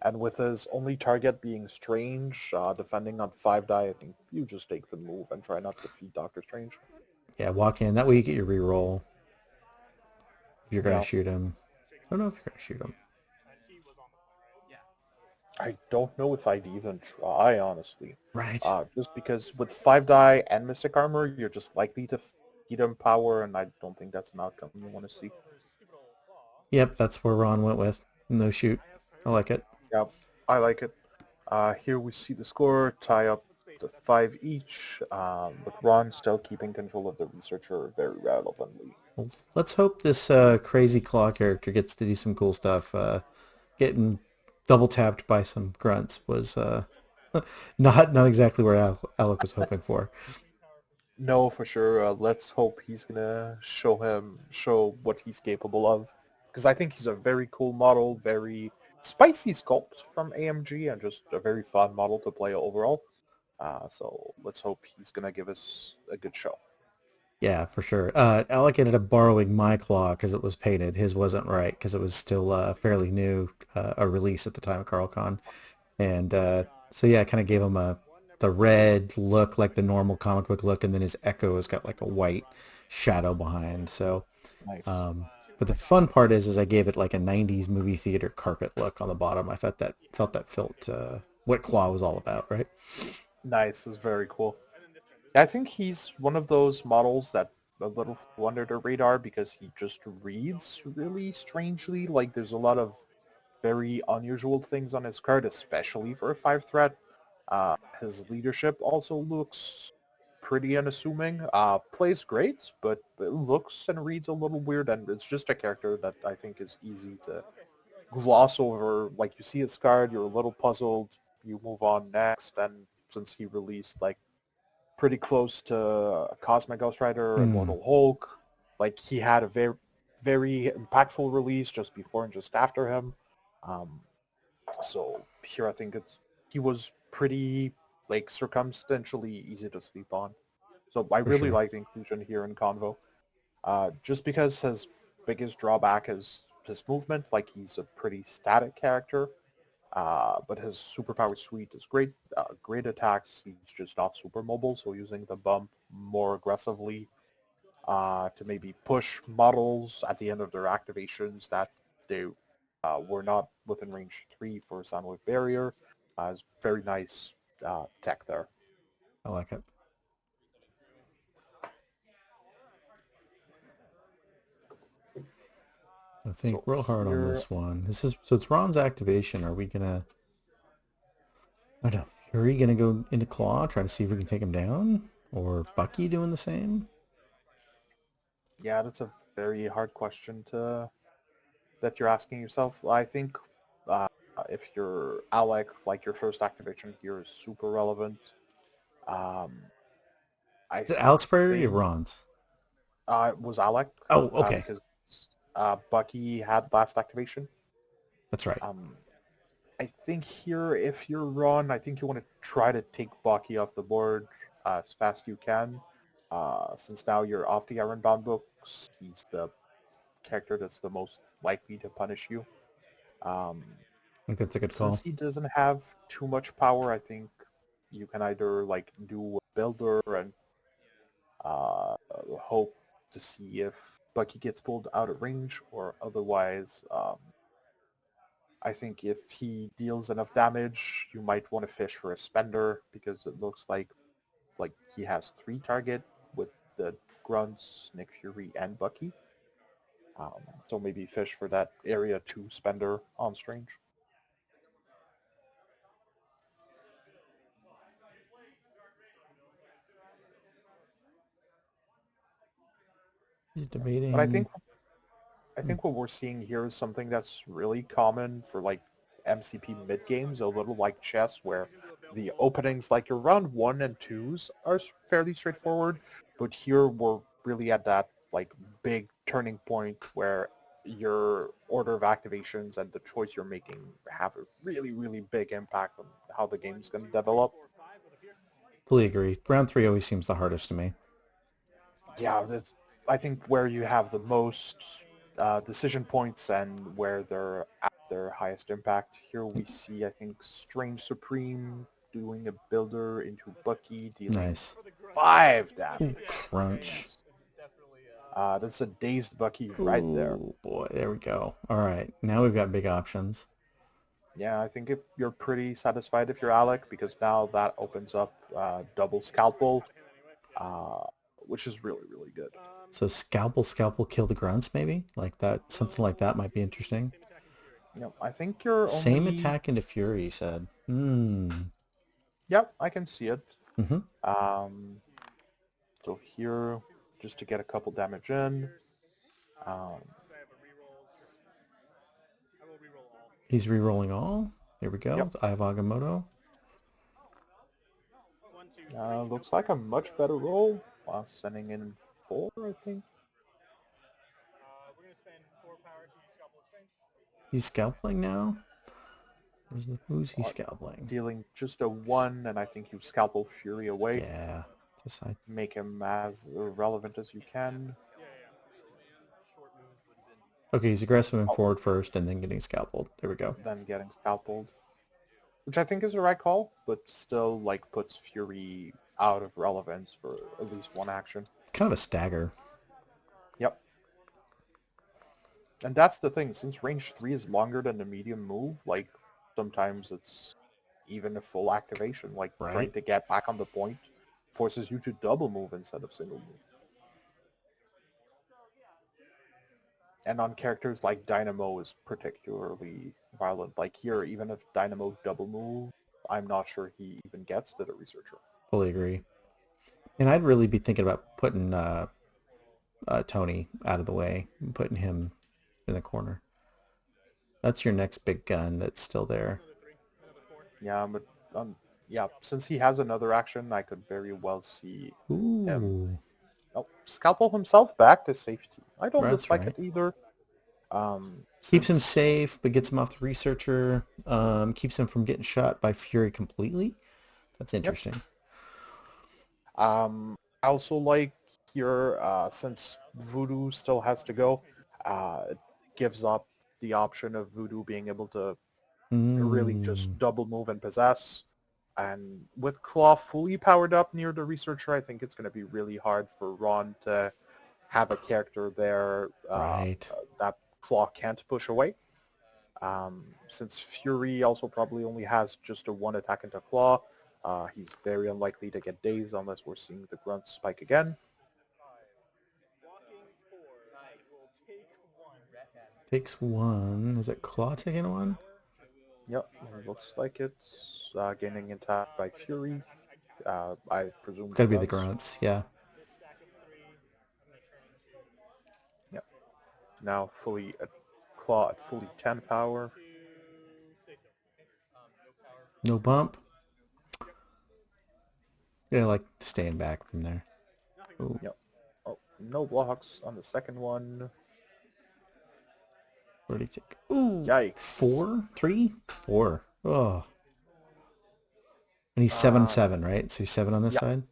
Speaker 3: And with his only target being Strange, defending on 5 die, I think you just take the move and try not to defeat Doctor Strange.
Speaker 2: Yeah, walk in. That way you get your reroll. If you're going to shoot him. I don't know if you're going to shoot him.
Speaker 3: I don't know if I'd even try, honestly.
Speaker 2: Right.
Speaker 3: Just because with 5 die and Mystic Armor, you're just likely to feed him power, and I don't think that's an outcome you want to see.
Speaker 2: Yep, that's where Ron went with. No shoot. I like it.
Speaker 3: Yep, I like it. Here we see the score tie up to 5 each, with Ron still keeping control of the Researcher very relevantly.
Speaker 2: Well, let's hope this crazy claw character gets to do some cool stuff. Getting double tapped by some grunts was not exactly where Alec was hoping for.
Speaker 3: No, for sure. Let's hope he's gonna show what he's capable of, because I think he's a very cool model, very spicy sculpt from AMG, and just a very fun model to play overall. So let's hope he's gonna give us a good show.
Speaker 2: Yeah, for sure. Alec ended up borrowing my claw because it was painted. His wasn't right because it was still fairly new, a release at the time of CarlCon. And so yeah, I kind of gave him the red look, like the normal comic book look, and then his Echo has got like a white shadow behind. So,
Speaker 3: Nice.
Speaker 2: but the fun part is I gave it like a '90s movie theater carpet look on the bottom. I felt what Claw was all about, right?
Speaker 3: Nice is very cool. I think he's one of those models that a little flew under the radar because he just reads really strangely. Like there's a lot of very unusual things on his card, especially for a 5 threat. His leadership also looks pretty unassuming. Plays great, but it looks and reads a little weird, and it's just a character that I think is easy to gloss over. Like you see his card, you're a little puzzled, you move on next, and since he released like pretty close to Cosmic Ghost Rider,
Speaker 2: Hmm.
Speaker 3: Immortal Hulk, like he had a very impactful release just before and just after him. Um, so here I think he was pretty like circumstantially easy to sleep on. So I
Speaker 2: For
Speaker 3: really
Speaker 2: sure.
Speaker 3: like the inclusion here in Convo. Just because his biggest drawback is his movement, like he's a pretty static character. But his superpower suite is great. Great attacks. He's just not super mobile, so using the bump more aggressively to maybe push models at the end of their activations that they were not within range 3 for Soundwave Barrier. Is very nice tech there.
Speaker 2: I like it. I think
Speaker 3: So
Speaker 2: real hard on
Speaker 3: here,
Speaker 2: this one. This is so it's Ron's activation. Are we gonna? I don't know. Fury gonna go into Claw, try to see if we can take him down, or Bucky doing the same?
Speaker 3: yeah, that's a very hard question to that you're asking yourself. I think uh, if you're Alec, like your first activation here is super relevant. Um, I
Speaker 2: Is it Alex priority or
Speaker 3: think
Speaker 2: Ron's?
Speaker 3: it was Alec
Speaker 2: Oh, okay,
Speaker 3: because Bucky had last activation.
Speaker 2: that's right.
Speaker 3: Um, I think here, if you're Ron, I think you want to try to take Bucky off the board as fast as you can. Since now you're off the Ironbound books, he's the character that's the most likely to punish you. Um,
Speaker 2: I think that's a good
Speaker 3: since
Speaker 2: call.
Speaker 3: he doesn't have too much power, I think you can either like do a builder and uh, hope to see if Bucky gets pulled out of range, or otherwise, I think if he deals enough damage, you might want to fish for a spender because it looks like he has 3 target with the grunts, Nick Fury, and Bucky. So maybe fish for that area 2 spender on Strange.
Speaker 2: He's
Speaker 3: But I
Speaker 2: debating.
Speaker 3: think I think what we're seeing here is something that's really common for like MCP mid games, a little like chess, where the openings, like your round 1 and 2s, are fairly straightforward, but here we're really at that like big turning point where your order of activations and the choice you're making have a really big impact on how the game's going to develop.
Speaker 2: Fully agree. Round three always seems the hardest to me.
Speaker 3: Yeah, that's I think where you have the most decision points and where they're at their highest impact. Here we see, I think, Strange Supreme doing a builder into Bucky, dealing
Speaker 2: Nice.
Speaker 3: 5
Speaker 2: Ooh,
Speaker 3: damage. Very
Speaker 2: crunch.
Speaker 3: nice. That's a dazed Bucky right there.
Speaker 2: Oh boy, there we go. All right, now we've got big options.
Speaker 3: Yeah, I think if you're pretty satisfied if you're Alec, because now that opens up double scalpel, uh, which is really, really good.
Speaker 2: So scalpel, kill the grunts, maybe? Like that, something like that might be interesting.
Speaker 3: I think you're
Speaker 2: Same
Speaker 3: only...
Speaker 2: attack into Fury, he said. Hmm.
Speaker 3: Yep, I can see it.
Speaker 2: Mm-hmm.
Speaker 3: So here, just to get a couple damage in. Um,
Speaker 2: He's re-rolling all. Here we go.
Speaker 3: yep,
Speaker 2: Eye of Agamotto.
Speaker 3: looks like a much better roll. Sending in 4, I think.
Speaker 2: He's scalping now? Who's he scalping?
Speaker 3: Dealing just a 1, and I think you scalpel Fury away.
Speaker 2: Yeah. Decide.
Speaker 3: Make him as irrelevant as you can.
Speaker 2: Okay, he's aggressive and forward first and then getting scalpeled. There we go.
Speaker 3: Then getting scalpeled. Which I think is the right call, but still like puts Fury out of relevance for at least one action.
Speaker 2: Kind of a stagger.
Speaker 3: Yep. And that's the thing, since range 3 is longer than the medium move, like sometimes it's even a full activation, like
Speaker 2: Right.
Speaker 3: trying to get back on the point forces you to double move instead of single move. And on characters like Dynamo is particularly violent. Like here, even if Dynamo double move, I'm not sure he even gets to the researcher.
Speaker 2: Fully agree. And I'd really be thinking about putting Tony out of the way and putting him in the corner. That's your next big gun that's still there.
Speaker 3: Yeah, but since he has another action, I could very well see him.
Speaker 2: Ooh.
Speaker 3: Scalpel himself back to safety. I don't
Speaker 2: That's
Speaker 3: dislike
Speaker 2: right.
Speaker 3: it either.
Speaker 2: Keeps him safe, but gets him off the researcher. Keeps him from getting shot by Fury completely. That's interesting.
Speaker 3: I also like here, since Voodoo still has to go, it gives up the option of Voodoo being able to really just double move and possess. And with Claw fully powered up near the researcher, I think it's going to be really hard for Ron to have a character there
Speaker 2: Right.
Speaker 3: that Claw can't push away. Since Fury also probably only has just a 1 attack into Claw, he's very unlikely to get dazed unless we're seeing the grunt spike again.
Speaker 2: Takes 1. Is it Claw taking 1?
Speaker 3: Yep, it looks like it's gaining attack by Fury. I presume
Speaker 2: Gotta be the grunts, yeah.
Speaker 3: Yep. Now fully Claw at fully 10 power.
Speaker 2: No bump. Yeah, like staying back from there. Ooh.
Speaker 3: Yep. Oh, no blocks on the second one.
Speaker 2: What did he take? Ooh.
Speaker 3: Yikes.
Speaker 2: 4? 3? 4. Oh. And he's 7-7, right? So he's 7 on this
Speaker 3: yeah.
Speaker 2: side?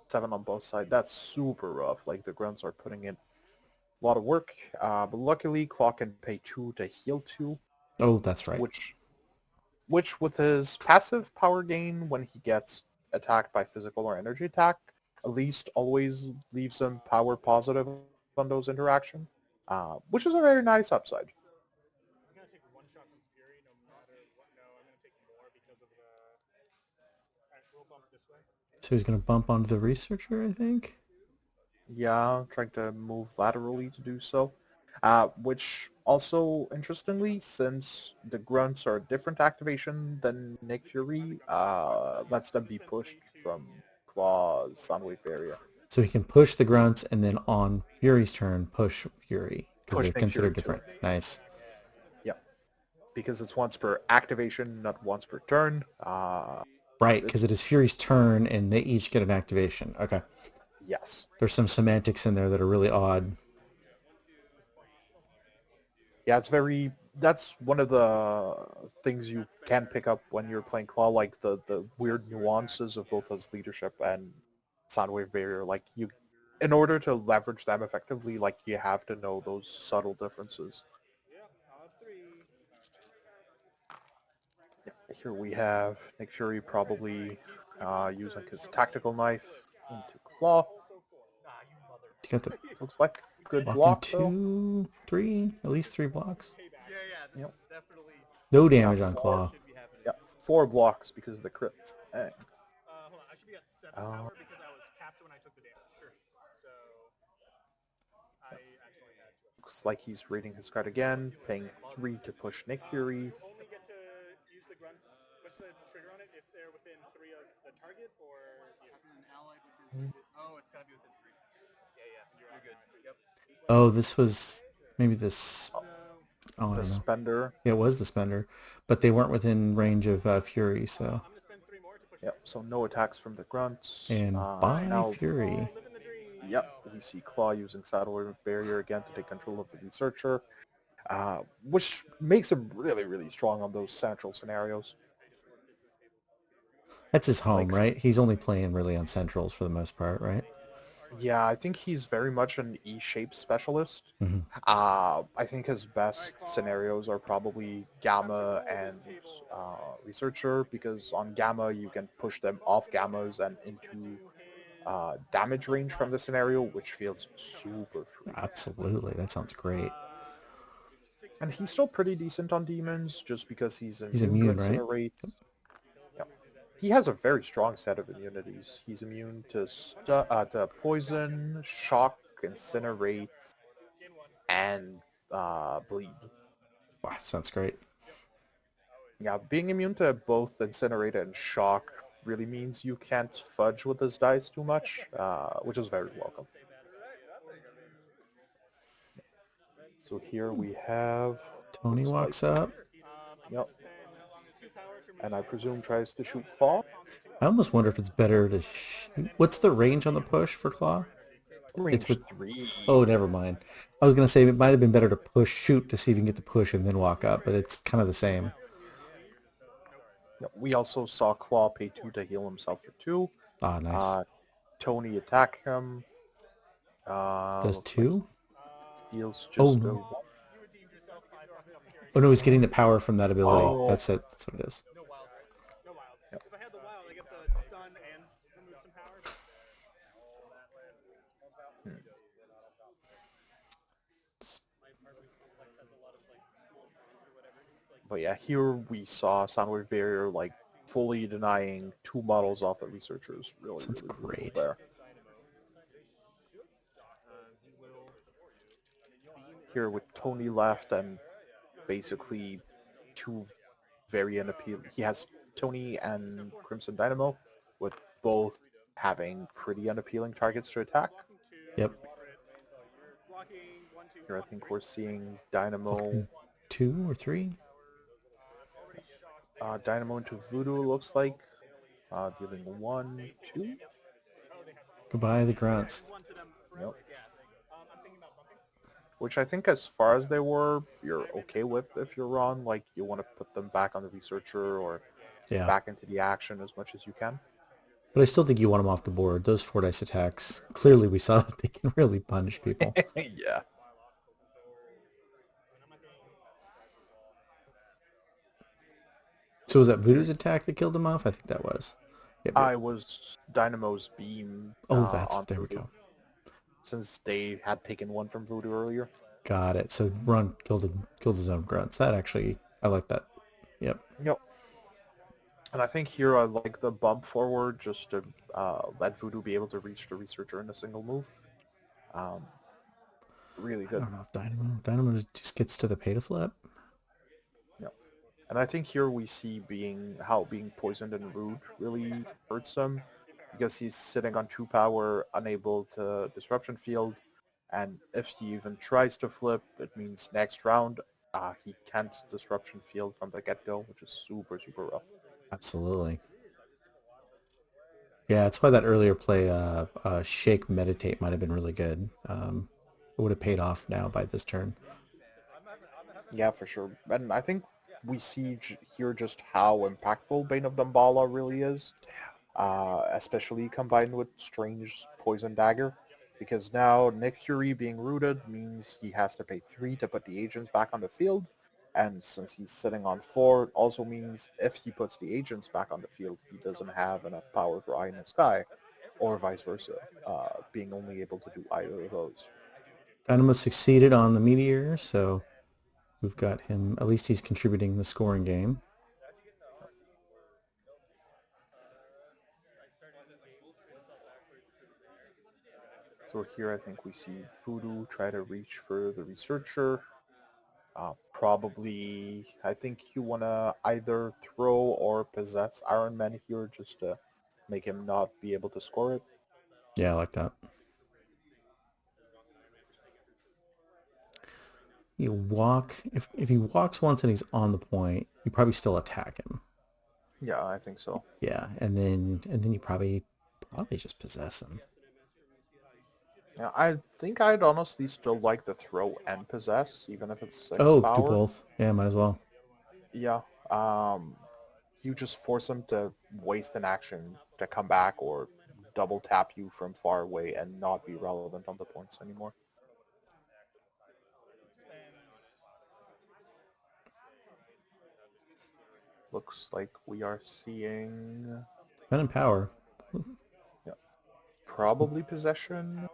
Speaker 3: 7 on both sides. That's super rough. Like, the grunts are putting in a lot of work. But luckily, Claw can pay 2 to heal 2.
Speaker 2: Oh, that's right.
Speaker 3: Which with his passive power gain, when he gets attacked by physical or energy attack, at least always leaves him power positive on those interactions. Which is a very nice upside.
Speaker 2: So he's going to bump onto the researcher, I think?
Speaker 3: Yeah, trying to move laterally to do so. Which also, interestingly, since the grunts are a different activation than Nick Fury, lets them be pushed from Claw's Soundwave barrier.
Speaker 2: So he can push the grunts and then on Fury's turn, push Fury. Because they're
Speaker 3: Nick
Speaker 2: considered
Speaker 3: Fury
Speaker 2: different. Nice.
Speaker 3: Yep. Because it's once per activation, not once per turn.
Speaker 2: Right, because it is Fury's turn and they each get an activation. Okay.
Speaker 3: Yes.
Speaker 2: There's some semantics in there that are really odd.
Speaker 3: Yeah, that's one of the things you can pick up when you're playing Claw, like the weird nuances of both his leadership and Soundwave barrier. Like, in order to leverage them effectively, like, you have to know those subtle differences. Here we have Nick Fury probably using his tactical knife into Claw.
Speaker 2: You got the
Speaker 3: Looks like good
Speaker 2: blocking
Speaker 3: block,
Speaker 2: 2, 3, at least 3 blocks.
Speaker 3: Yep.
Speaker 2: No
Speaker 3: Yeah,
Speaker 2: damage on Claw.
Speaker 3: yeah, 4 blocks because of the crit. Dang. Looks like he's reading his card again, paying 3 to push Nick Fury.
Speaker 2: Oh, this was maybe this. Oh, I
Speaker 3: The
Speaker 2: don't know.
Speaker 3: spender.
Speaker 2: Yeah, it was the spender, but they weren't within range of Fury, so.
Speaker 3: Yep, so no attacks from the grunts.
Speaker 2: And by
Speaker 3: Now,
Speaker 2: Fury.
Speaker 3: yep, we see Claw using Saddle Barrier again to take control of the Researcher, which makes him really, really strong on those central scenarios.
Speaker 2: That's his home,
Speaker 3: Like,
Speaker 2: right? He's only playing really on centrals for the most part, right?
Speaker 3: yeah, I think he's very much an E-shaped specialist.
Speaker 2: Mm-hmm.
Speaker 3: I think his best scenarios are probably Gamma and Researcher, because on Gamma you can push them off Gammas and into damage range from the scenario, which feels super free.
Speaker 2: Absolutely. That sounds great.
Speaker 3: And he's still pretty decent on demons, just because he's
Speaker 2: immune,
Speaker 3: to
Speaker 2: right?
Speaker 3: incinerate. Yep. He has a very strong set of immunities. He's immune to poison, shock, incinerate, and bleed.
Speaker 2: Wow, sounds great.
Speaker 3: Yeah, being immune to both incinerate and shock really means you can't fudge with his dice too much, which is very welcome. So here we have...
Speaker 2: Tony walks up.
Speaker 3: Yep. And I presume tries to shoot Claw.
Speaker 2: I almost wonder if it's better to shoot. What's the range on the push for Claw?
Speaker 3: Range
Speaker 2: It's with
Speaker 3: 3.
Speaker 2: Oh, never mind. I was going to say it might have been better to shoot to see if you can get the push and then walk up, but it's kind of the same.
Speaker 3: Yep. We also saw Claw pay 2 to heal himself for 2.
Speaker 2: Ah, nice.
Speaker 3: Tony attack him.
Speaker 2: Does 2?
Speaker 3: Deals just
Speaker 2: Oh, no. Oh, no, he's getting the power from that ability.
Speaker 3: Oh.
Speaker 2: That's it. That's what it is.
Speaker 3: Yep. But yeah, here we saw Soundwave Barrier like fully denying 2 models off the Researchers. Really,
Speaker 2: Sounds
Speaker 3: really
Speaker 2: great.
Speaker 3: there. Here with Tony left and basically 2 very unappealing. He has Tony and Crimson Dynamo, with both having pretty unappealing targets to attack.
Speaker 2: Yep.
Speaker 3: Here I think we're seeing Dynamo...
Speaker 2: 2 or 3?
Speaker 3: Dynamo into Voodoo looks like. Dealing 1, 2.
Speaker 2: Goodbye, the grunts.
Speaker 3: Yep. Which I think as far as they were, you're okay with if you're wrong. Like, you want to put them back on the Researcher or back into the action as much as you can.
Speaker 2: But I still think you want them off the board. Those 4 dice attacks, clearly we saw that they can really punish people.
Speaker 3: Yeah.
Speaker 2: So was that Voodoo's attack that killed him off? I think that was. Yep, yep.
Speaker 3: I was Dynamo's beam.
Speaker 2: Oh, that's...
Speaker 3: on
Speaker 2: There we
Speaker 3: Voodoo,
Speaker 2: go.
Speaker 3: since they had taken 1 from Voodoo earlier.
Speaker 2: Got it. So Ron killed his own grunts. That actually, I like that. Yep.
Speaker 3: Yep. And I think here I like the bump forward just to let Voodoo be able to reach the Researcher in a single move. Really
Speaker 2: I
Speaker 3: good.
Speaker 2: don't know if Dynamo just gets to the pay to flip.
Speaker 3: Yep. And I think here we see how being poisoned and rude really hurts him, because he's sitting on 2 power, unable to disruption field, and if he even tries to flip, it means next round he can't disruption field from the get-go, which is super, super rough.
Speaker 2: Absolutely. Yeah, that's why that earlier play, Shake Meditate, might have been really good. It would have paid off now by this turn.
Speaker 3: Yeah, for sure. And I think we see here just how impactful Bane of Dumbala really is, especially combined with Strange Poison Dagger, because now Nick Fury being rooted means he has to pay 3 to put the agents back on the field, and since he's sitting on 4, it also means if he puts the agents back on the field, he doesn't have enough power for Eye in the Sky, or vice versa, being only able to do either of those.
Speaker 2: Dynamo succeeded on the Meteor, so We've got him, at least he's contributing the scoring game.
Speaker 3: So here I think we see Voodoo try to reach for the Researcher. Probably, I think you want to either throw or possess Iron Man here just to make him not be able to score it.
Speaker 2: Yeah, I like that. You walk, if he walks once and he's on the point, you probably still attack him.
Speaker 3: Yeah, I think so.
Speaker 2: Yeah, and then you probably just possess him.
Speaker 3: Yeah, I think I'd honestly still like the throw and possess, even if it's 6
Speaker 2: Oh, do
Speaker 3: power.
Speaker 2: both. Yeah, might as well.
Speaker 3: Yeah. You just force him to waste an action to come back or double tap you from far away and not be relevant on the points anymore. Looks like we are seeing
Speaker 2: Pen and power.
Speaker 3: probably possession.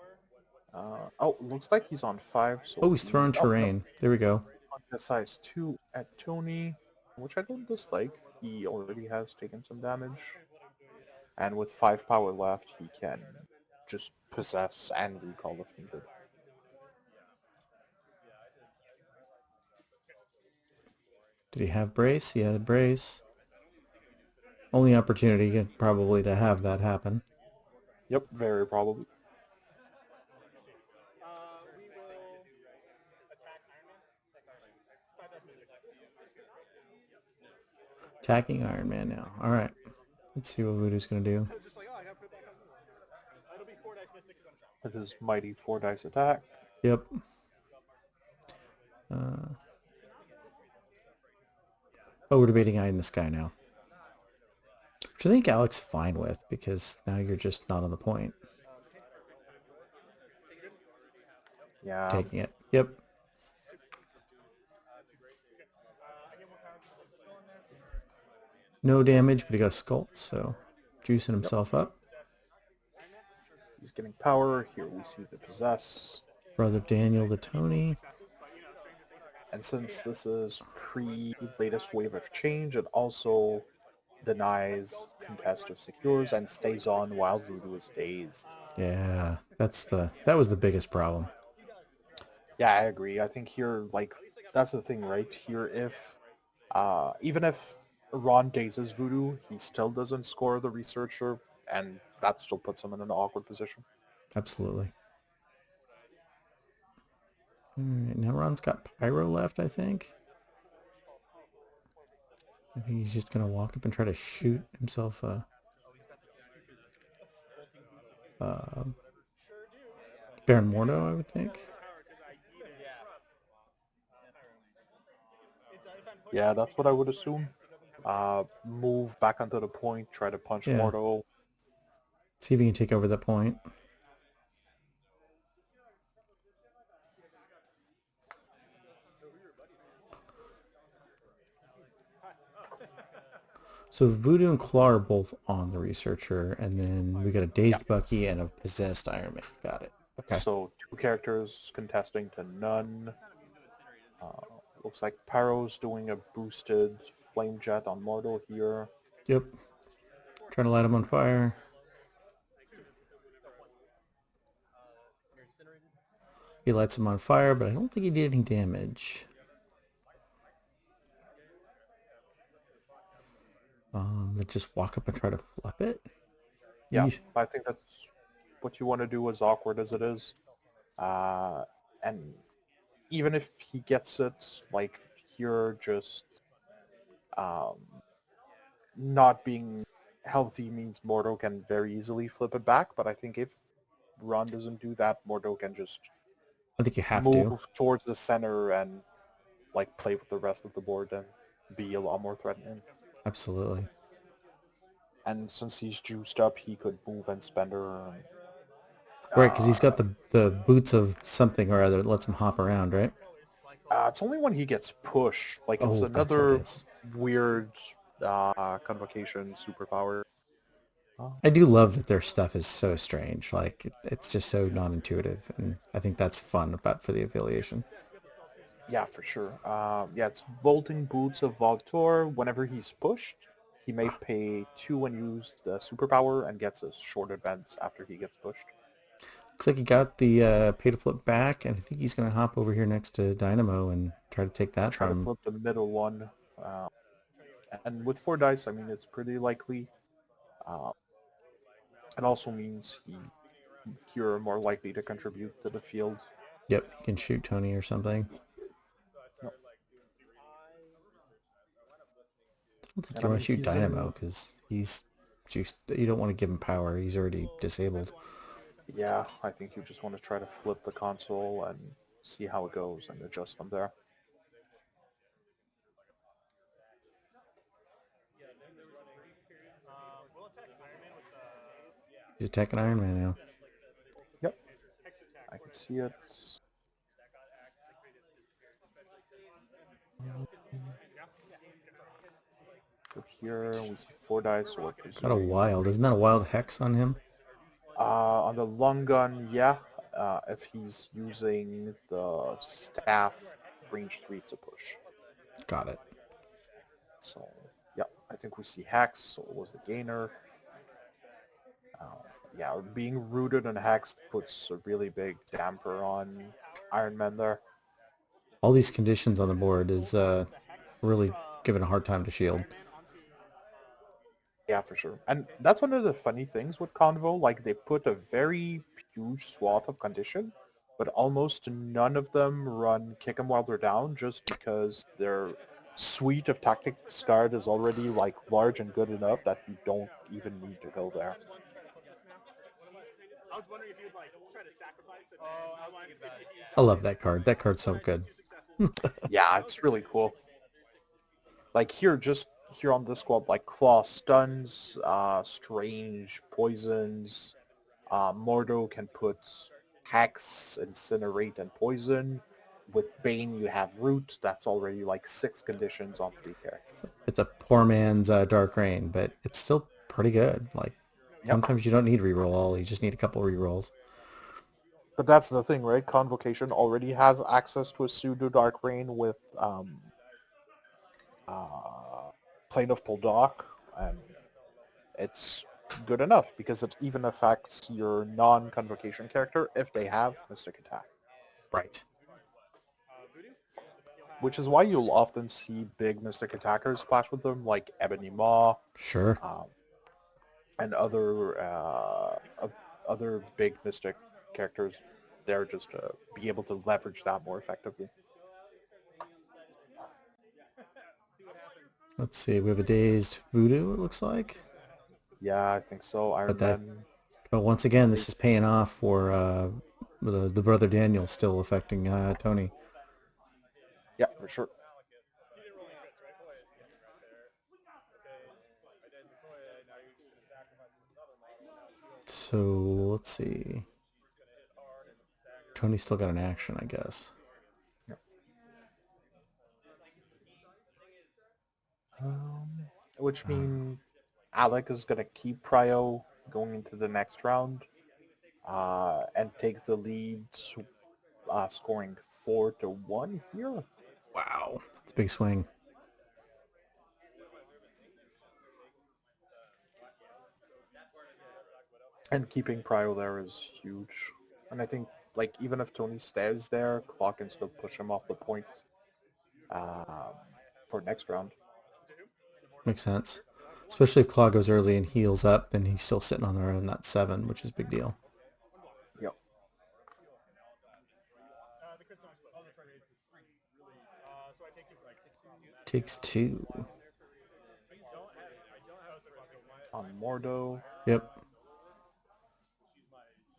Speaker 3: Looks like he's on 5. So
Speaker 2: Oh, he's throwing terrain. There we go.
Speaker 3: On the size 2 at Tony, which I don't dislike. He already has taken some damage. And with 5 power left, he can just possess and recall if needed.
Speaker 2: Did he have brace? He had brace. Only opportunity probably to have that happen.
Speaker 3: Yep, very probably.
Speaker 2: Attacking Iron Man now. All right. Let's see what Voodoo's going to do.
Speaker 3: With his mighty 4 dice attack.
Speaker 2: Yep. We're debating Eye in the Sky now. Which I think Alec's fine with, because now you're just not on the point.
Speaker 3: Yeah.
Speaker 2: Taking it. Yep. No damage, but he got a sculpt, so juicing himself up.
Speaker 3: He's getting power. Here we see the possess.
Speaker 2: Brother Daniel to Tony.
Speaker 3: And since this is pre-latest wave of change, it also denies contest of secures and stays on while Voodoo is dazed.
Speaker 2: Yeah, that was the biggest problem.
Speaker 3: Yeah, I agree. I think here, that's the thing, right? Here, even if Ron dazes Voodoo, he still doesn't score the Researcher, and that still puts him in an awkward position.
Speaker 2: Absolutely. All right, now Ron's got Pyro left, I think. I think he's just going to walk up and try to shoot himself Baron Mordo, I would think.
Speaker 3: Yeah, that's what I would assume. Move back onto the point, try to punch Mordo.
Speaker 2: See if he can take over that point. So Voodoo and Claw are both on the Researcher, and then we got a dazed Bucky and a possessed Iron Man. Got it. Okay.
Speaker 3: So 2 characters contesting to none. Looks like Pyro's doing a boosted flame jet on Mordo here.
Speaker 2: Yep. Trying to light him on fire. He lights him on fire, but I don't think he did any damage. Just walk up and try to flip it.
Speaker 3: Yeah, I think that's what you want to do, as awkward as it is. And even if he gets it, here, just not being healthy means Mordo can very easily flip it back. But I think if Ron doesn't do that, Mordo can just
Speaker 2: I think you have
Speaker 3: move towards the center and play with the rest of the board and be a lot more threatening.
Speaker 2: Absolutely.
Speaker 3: And since he's juiced up, he could move and spend her.
Speaker 2: Right, because he's got the boots of something or other that lets him hop around, right?
Speaker 3: It's only when he gets pushed. It's another weird Convocation superpower.
Speaker 2: I do love that their stuff is so strange. It's just so non-intuitive, and I think that's fun for the affiliation.
Speaker 3: Yeah, for sure. Yeah, it's Vaulting Boots of Voltor. Whenever he's pushed, he may pay 2 and use the superpower and gets a short advance after he gets pushed.
Speaker 2: Looks like he got the pay to flip back, and I think he's going to hop over here next to Dynamo and try to take that
Speaker 3: Try
Speaker 2: from
Speaker 3: to
Speaker 2: him.
Speaker 3: flip the middle one. And with 4 dice, I mean, it's pretty likely. Uh, it also means you're more likely to contribute to the field.
Speaker 2: Yep, he can shoot Tony or something.
Speaker 3: No.
Speaker 2: I don't think
Speaker 3: And
Speaker 2: you
Speaker 3: I
Speaker 2: want
Speaker 3: mean,
Speaker 2: to shoot
Speaker 3: he's
Speaker 2: Dynamo
Speaker 3: in...
Speaker 2: because he's juiced. You don't want to give him power. He's already disabled.
Speaker 3: Yeah, I think you just want to try to flip the console and see how it goes and adjust from there.
Speaker 2: He's attacking Iron Man now.
Speaker 3: Yep, I can see it. So here we see 4 dice, so we're
Speaker 2: Got a
Speaker 3: presuming...
Speaker 2: wild. Isn't that a wild hex on him?
Speaker 3: On the long gun, yeah. If he's using the staff, range 3 to push.
Speaker 2: Got it.
Speaker 3: So, yeah, I think we see Hex, so it was the gainer. Yeah, being rooted and hexed puts a really big damper on Iron Man there.
Speaker 2: All these conditions on the board is really giving a hard time to Shield.
Speaker 3: Yeah, for sure. And that's one of the funny things with Convo. Like, they put a very huge swath of condition, but almost none of them run kick 'em while they're down just because their suite of tactics card is already, like, large and good enough that you don't even need to go there.
Speaker 2: I love that card. That card's so good.
Speaker 3: Yeah, it's really cool. Like here on this squad, like Claw stuns, Strange poisons, Mordo can put Hex, Incinerate, and Poison. With Bane, you have Root. That's already like 6 conditions on 3 characters.
Speaker 2: It's a poor man's Dark Rain, but it's still pretty good. Like, sometimes you don't need reroll all. You just need a couple rerolls.
Speaker 3: But that's the thing, right? Convocation already has access to a pseudo Dark Rain with Plane of Poldark, and it's good enough because it even affects your non-Convocation character if they have Mystic Attack.
Speaker 2: Right.
Speaker 3: Which is why you'll often see big Mystic Attackers splash with them, like Ebony Maw,
Speaker 2: Sure.
Speaker 3: and other big Mystic characters there just to be able to leverage that more effectively.
Speaker 2: Let's see. We have a dazed Voodoo, it looks like.
Speaker 3: Yeah, I think so. Iron Man.
Speaker 2: But once again, this is paying off for the brother Daniel still affecting Tony.
Speaker 3: Yeah, for sure.
Speaker 2: So, let's see. Tony's still got an action, I guess.
Speaker 3: Yeah. Which means Alec is going to keep Prio going into the next round and take the lead, scoring 4-1 here.
Speaker 2: Wow. It's a big swing.
Speaker 3: And keeping Prio there is huge. And I think, like, even if Tony stays there, Claw can still push him off the point for next round.
Speaker 2: Makes sense. Especially if Claw goes early and heals up, then he's still sitting on their own, that 7, which is a big deal.
Speaker 3: Yep.
Speaker 2: Takes 2.
Speaker 3: On Mordo.
Speaker 2: Yep.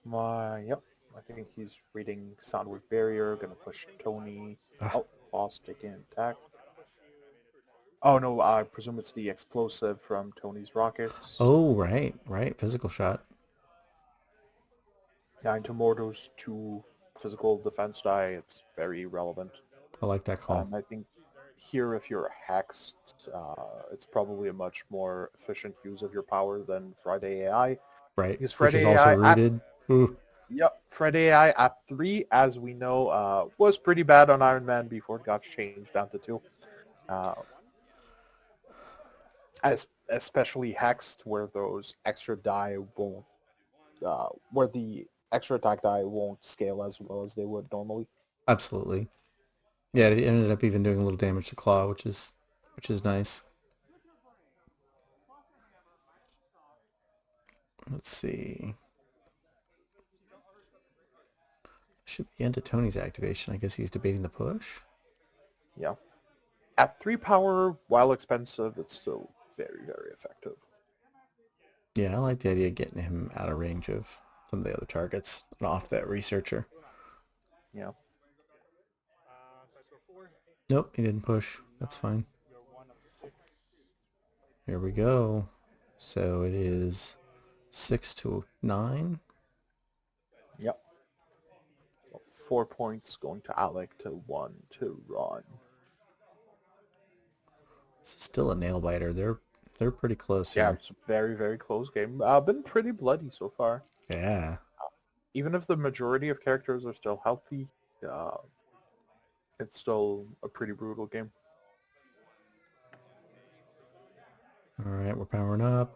Speaker 3: Yep. I think he's reading Soundwave Barrier, gonna push Tony. Oh, boss taking attack. Oh no, I presume it's the explosive from Tony's rockets.
Speaker 2: Oh, right. Physical shot.
Speaker 3: Yeah, into Mordo's 2 physical defense die, it's very relevant.
Speaker 2: I like that call.
Speaker 3: I think here, if you're hexed, it's probably a much more efficient use of your power than Friday AI.
Speaker 2: Right,
Speaker 3: Because
Speaker 2: which
Speaker 3: Friday
Speaker 2: is also
Speaker 3: AI
Speaker 2: rooted.
Speaker 3: Yep, Fred AI at 3, as we know, was pretty bad on Iron Man before it got changed down to 2. Uh, especially Hexed, where those extra die won't, where the extra attack die won't scale as well as they would normally.
Speaker 2: Absolutely. Yeah, it ended up even doing a little damage to Claw, which is nice. Let's see. Should be into Tony's activation. I guess he's debating the push.
Speaker 3: Yeah. At 3 power, while expensive, it's still very, very effective.
Speaker 2: Yeah, I like the idea of getting him out of range of some of the other targets and off that researcher.
Speaker 3: Yeah.
Speaker 2: Nope, he didn't push. That's fine. Here we go. So it is 6 to 9.
Speaker 3: Yep. 4 points going to Alec to 1 to Ron.
Speaker 2: This is still a nail biter. They're pretty close
Speaker 3: Yeah,
Speaker 2: here.
Speaker 3: it's a very, very close game. Been pretty bloody so far.
Speaker 2: Yeah.
Speaker 3: Even if the majority of characters are still healthy, it's still a pretty brutal game.
Speaker 2: All right, we're powering up.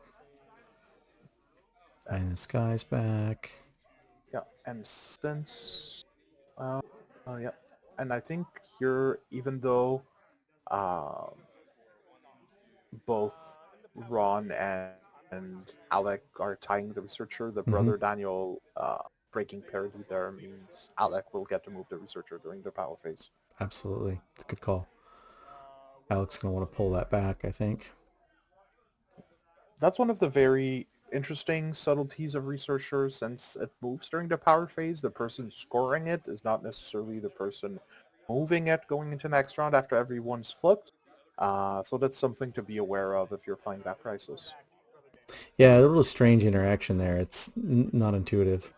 Speaker 2: And the sky's back.
Speaker 3: Yeah, and since, yeah, and I think here, even though both Ron and Alec are tying the researcher, the brother Daniel breaking parity there means Alec will get to move the researcher during the power phase.
Speaker 2: Absolutely. It's a good call. Alec's going to want to pull that back, I think.
Speaker 3: That's one of the very interesting subtleties of researchers. Since it moves during the power phase, the person scoring it is not necessarily the person moving it going into next round after everyone's flipped. So that's something to be aware of if you're playing that crisis.
Speaker 2: Yeah, a little strange interaction there. It's not intuitive.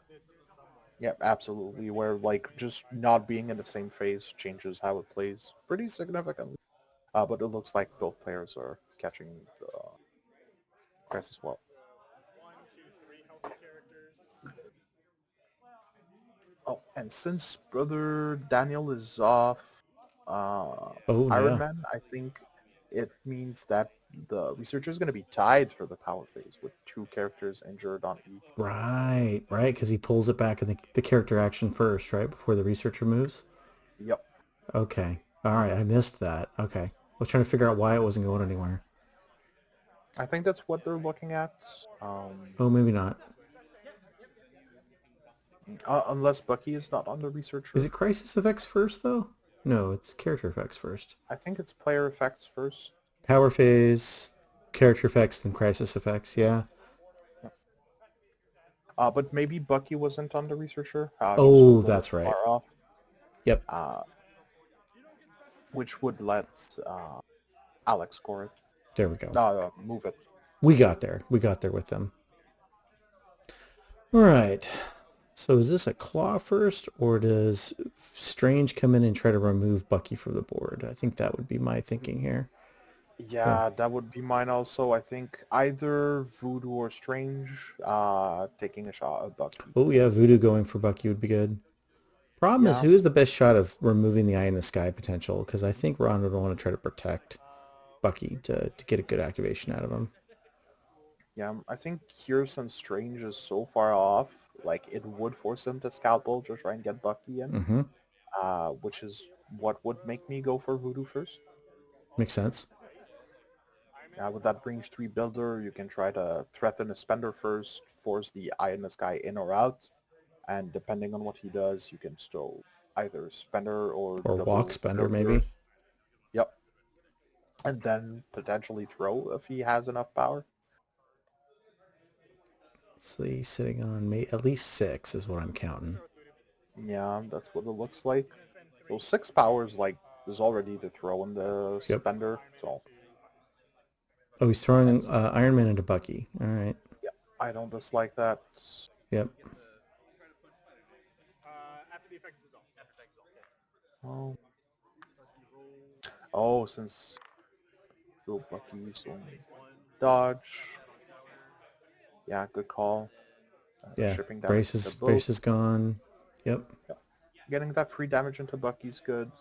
Speaker 3: Yeah, absolutely. Where like just not being in the same phase changes how it plays pretty significantly. But it looks like both players are catching the crisis well. Oh, and since Brother Daniel is off
Speaker 2: Oh,
Speaker 3: Iron
Speaker 2: yeah.
Speaker 3: Man, I think it means that the researcher is going to be tied for the power phase with 2 characters injured on each.
Speaker 2: Right, right, because he pulls it back in the character action first, right, before the researcher moves?
Speaker 3: Yep.
Speaker 2: Okay. All right, I missed that. Okay. I was trying to figure out why it wasn't going anywhere.
Speaker 3: I think that's what they're looking at.
Speaker 2: Oh, maybe not.
Speaker 3: Unless Bucky is not on the
Speaker 2: Is
Speaker 3: researcher.
Speaker 2: it Crisis Effects first, though? No, it's Character Effects first.
Speaker 3: I think it's player effects first.
Speaker 2: Power Phase, Character Effects, then Crisis Effects, yeah.
Speaker 3: But maybe Bucky wasn't on the researcher. Just a
Speaker 2: Oh,
Speaker 3: little
Speaker 2: that's right.
Speaker 3: far off.
Speaker 2: Yep.
Speaker 3: Which would let Alex score it.
Speaker 2: There we go.
Speaker 3: Move it.
Speaker 2: We got there. We got there with them. All right. So is this a claw first, or does Strange come in and try to remove Bucky from the board? I think that would be my thinking here.
Speaker 3: Yeah, that would be mine also. I think either Voodoo or Strange taking a shot at Bucky.
Speaker 2: Oh, yeah, Voodoo going for Bucky would be good. Problem is,
Speaker 3: Yeah.
Speaker 2: who is the best shot of removing the Eye in the Sky potential? Because I think Ron would want to try to protect Bucky to get a good activation out of him.
Speaker 3: Yeah, I think here since Strange is so far off, like it would force him to scalpel to try and get Bucky in,
Speaker 2: Mm-hmm.
Speaker 3: which is what would make me go for Voodoo first.
Speaker 2: Makes sense.
Speaker 3: With that range 3 builder, you can try to threaten a spender first, force the Eye in the Sky in or out, and depending on what he does, you can still either spender or
Speaker 2: Or
Speaker 3: double
Speaker 2: walk spender,
Speaker 3: builder.
Speaker 2: maybe.
Speaker 3: Yep. And then potentially throw if he has enough power.
Speaker 2: Let's see, sitting on at least 6 is what I'm counting.
Speaker 3: Yeah, that's what it looks like. So 6 powers is already the throw in the
Speaker 2: Yep.
Speaker 3: spender. So
Speaker 2: Oh, he's throwing Iron Man into Bucky. All right.
Speaker 3: yeah, I don't dislike that.
Speaker 2: Yep.
Speaker 3: Since Bucky's only dodge. Yeah, good call.
Speaker 2: Yeah,
Speaker 3: Shipping damage to both.
Speaker 2: brace is gone. Yep.
Speaker 3: Yep. Getting that free damage into Bucky's good.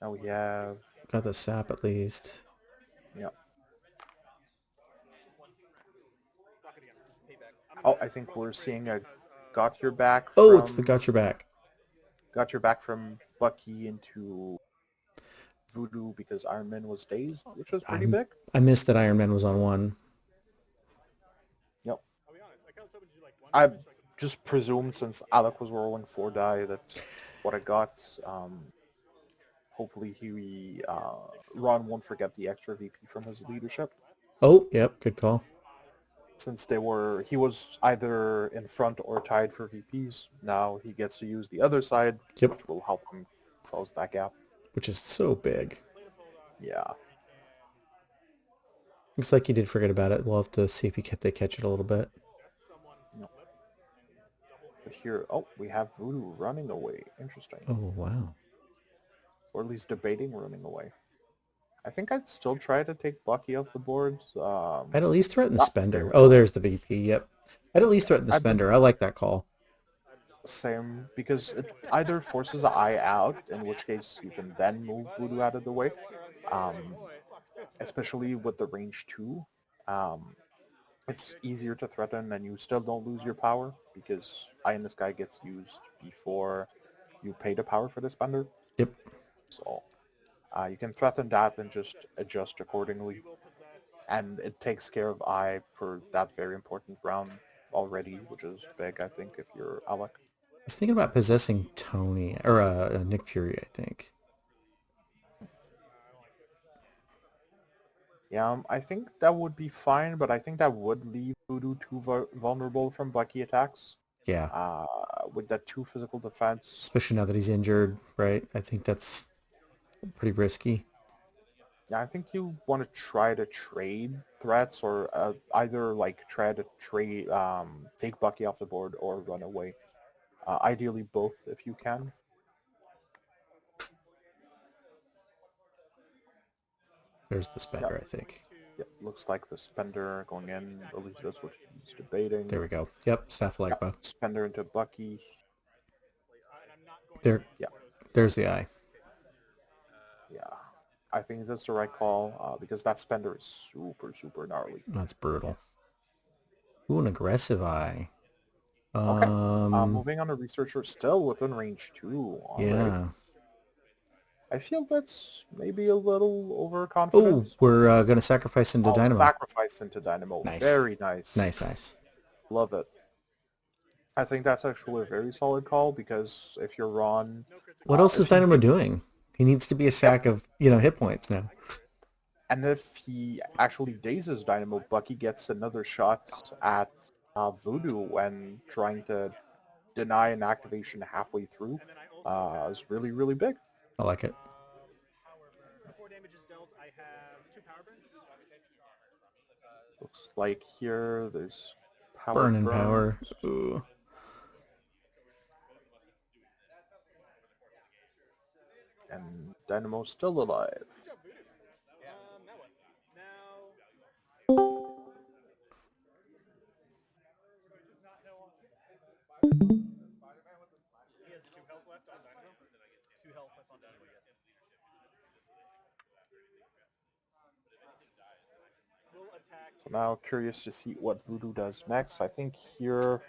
Speaker 3: Now we have...
Speaker 2: Got the sap at least.
Speaker 3: Yep. Oh, I think we're seeing a got your back from...
Speaker 2: Oh, it's the got your back.
Speaker 3: Got your back from Bucky into Voodoo because Iron Man was dazed, which was pretty big.
Speaker 2: I missed that Iron Man was on one.
Speaker 3: Yep. I just presumed since Alec was rolling 4 die that what I got. Hopefully Ron won't forget the extra VP from his leadership.
Speaker 2: Oh, yep, good call.
Speaker 3: Since he was either in front or tied for VPs, now he gets to use the other side,
Speaker 2: Yep.
Speaker 3: which will help him close that gap.
Speaker 2: Which is so big.
Speaker 3: Yeah.
Speaker 2: Looks like you did forget about it. We'll have to see if they catch it a little bit.
Speaker 3: No. But here, we have Voodoo running away. Interesting.
Speaker 2: Oh, wow.
Speaker 3: Or at least debating running away. I think I'd still try to take Bucky off the board.
Speaker 2: I'd at least threaten the
Speaker 3: not
Speaker 2: spender.
Speaker 3: very
Speaker 2: Oh,
Speaker 3: well.
Speaker 2: there's the VP. Yep. I'd at least threaten the spender. I like that call.
Speaker 3: Same, because it either forces an eye out, in which case you can then move Voodoo out of the way. Especially with the range 2. It's easier to threaten and you still don't lose your power, because Eye in the Sky gets used before you pay the power for the spender.
Speaker 2: Yep.
Speaker 3: So you can threaten that and just adjust accordingly. And it takes care of Eye for that very important round already, which is big, I think, if you're Alec.
Speaker 2: I was thinking about possessing Tony, or Nick Fury, I think.
Speaker 3: Yeah, I think that would be fine, but I think that would leave Voodoo too vulnerable from Bucky attacks.
Speaker 2: Yeah.
Speaker 3: With that 2 physical defense.
Speaker 2: Especially now that he's injured, right? I think that's pretty risky.
Speaker 3: Yeah, I think you want to try to trade threats, or either try to trade, take Bucky off the board or run away. Ideally both if you can.
Speaker 2: There's the spender, I think.
Speaker 3: Yep, looks like the spender going in. At least that's what he's debating.
Speaker 2: There we go. Yep, staff leg bow.
Speaker 3: Spender into Bucky.
Speaker 2: There.
Speaker 3: Yeah.
Speaker 2: There's the eye.
Speaker 3: Yeah. I think that's the right call, because that spender is super, super gnarly.
Speaker 2: That's brutal. Ooh, an aggressive eye.
Speaker 3: Okay. Moving on to Researcher, still within range 2.
Speaker 2: Yeah.
Speaker 3: I feel that's maybe a little overconfident.
Speaker 2: Oh, we're going to sacrifice into Dynamo.
Speaker 3: Sacrifice into Dynamo.
Speaker 2: Nice.
Speaker 3: Very nice.
Speaker 2: Nice.
Speaker 3: Love it. I think that's actually a very solid call, because if you're Ron...
Speaker 2: What else is Dynamo doing? He needs to be a sack of, hit points now.
Speaker 3: And if he actually dazes Dynamo, Bucky gets another shot at Voodoo when trying to deny an activation halfway through. Is really, really big.
Speaker 2: I like it.
Speaker 3: Looks like here there's power
Speaker 2: Burn and power. Ooh.
Speaker 3: And Dynamo's still alive. So now curious to see what Voodoo does next. I think here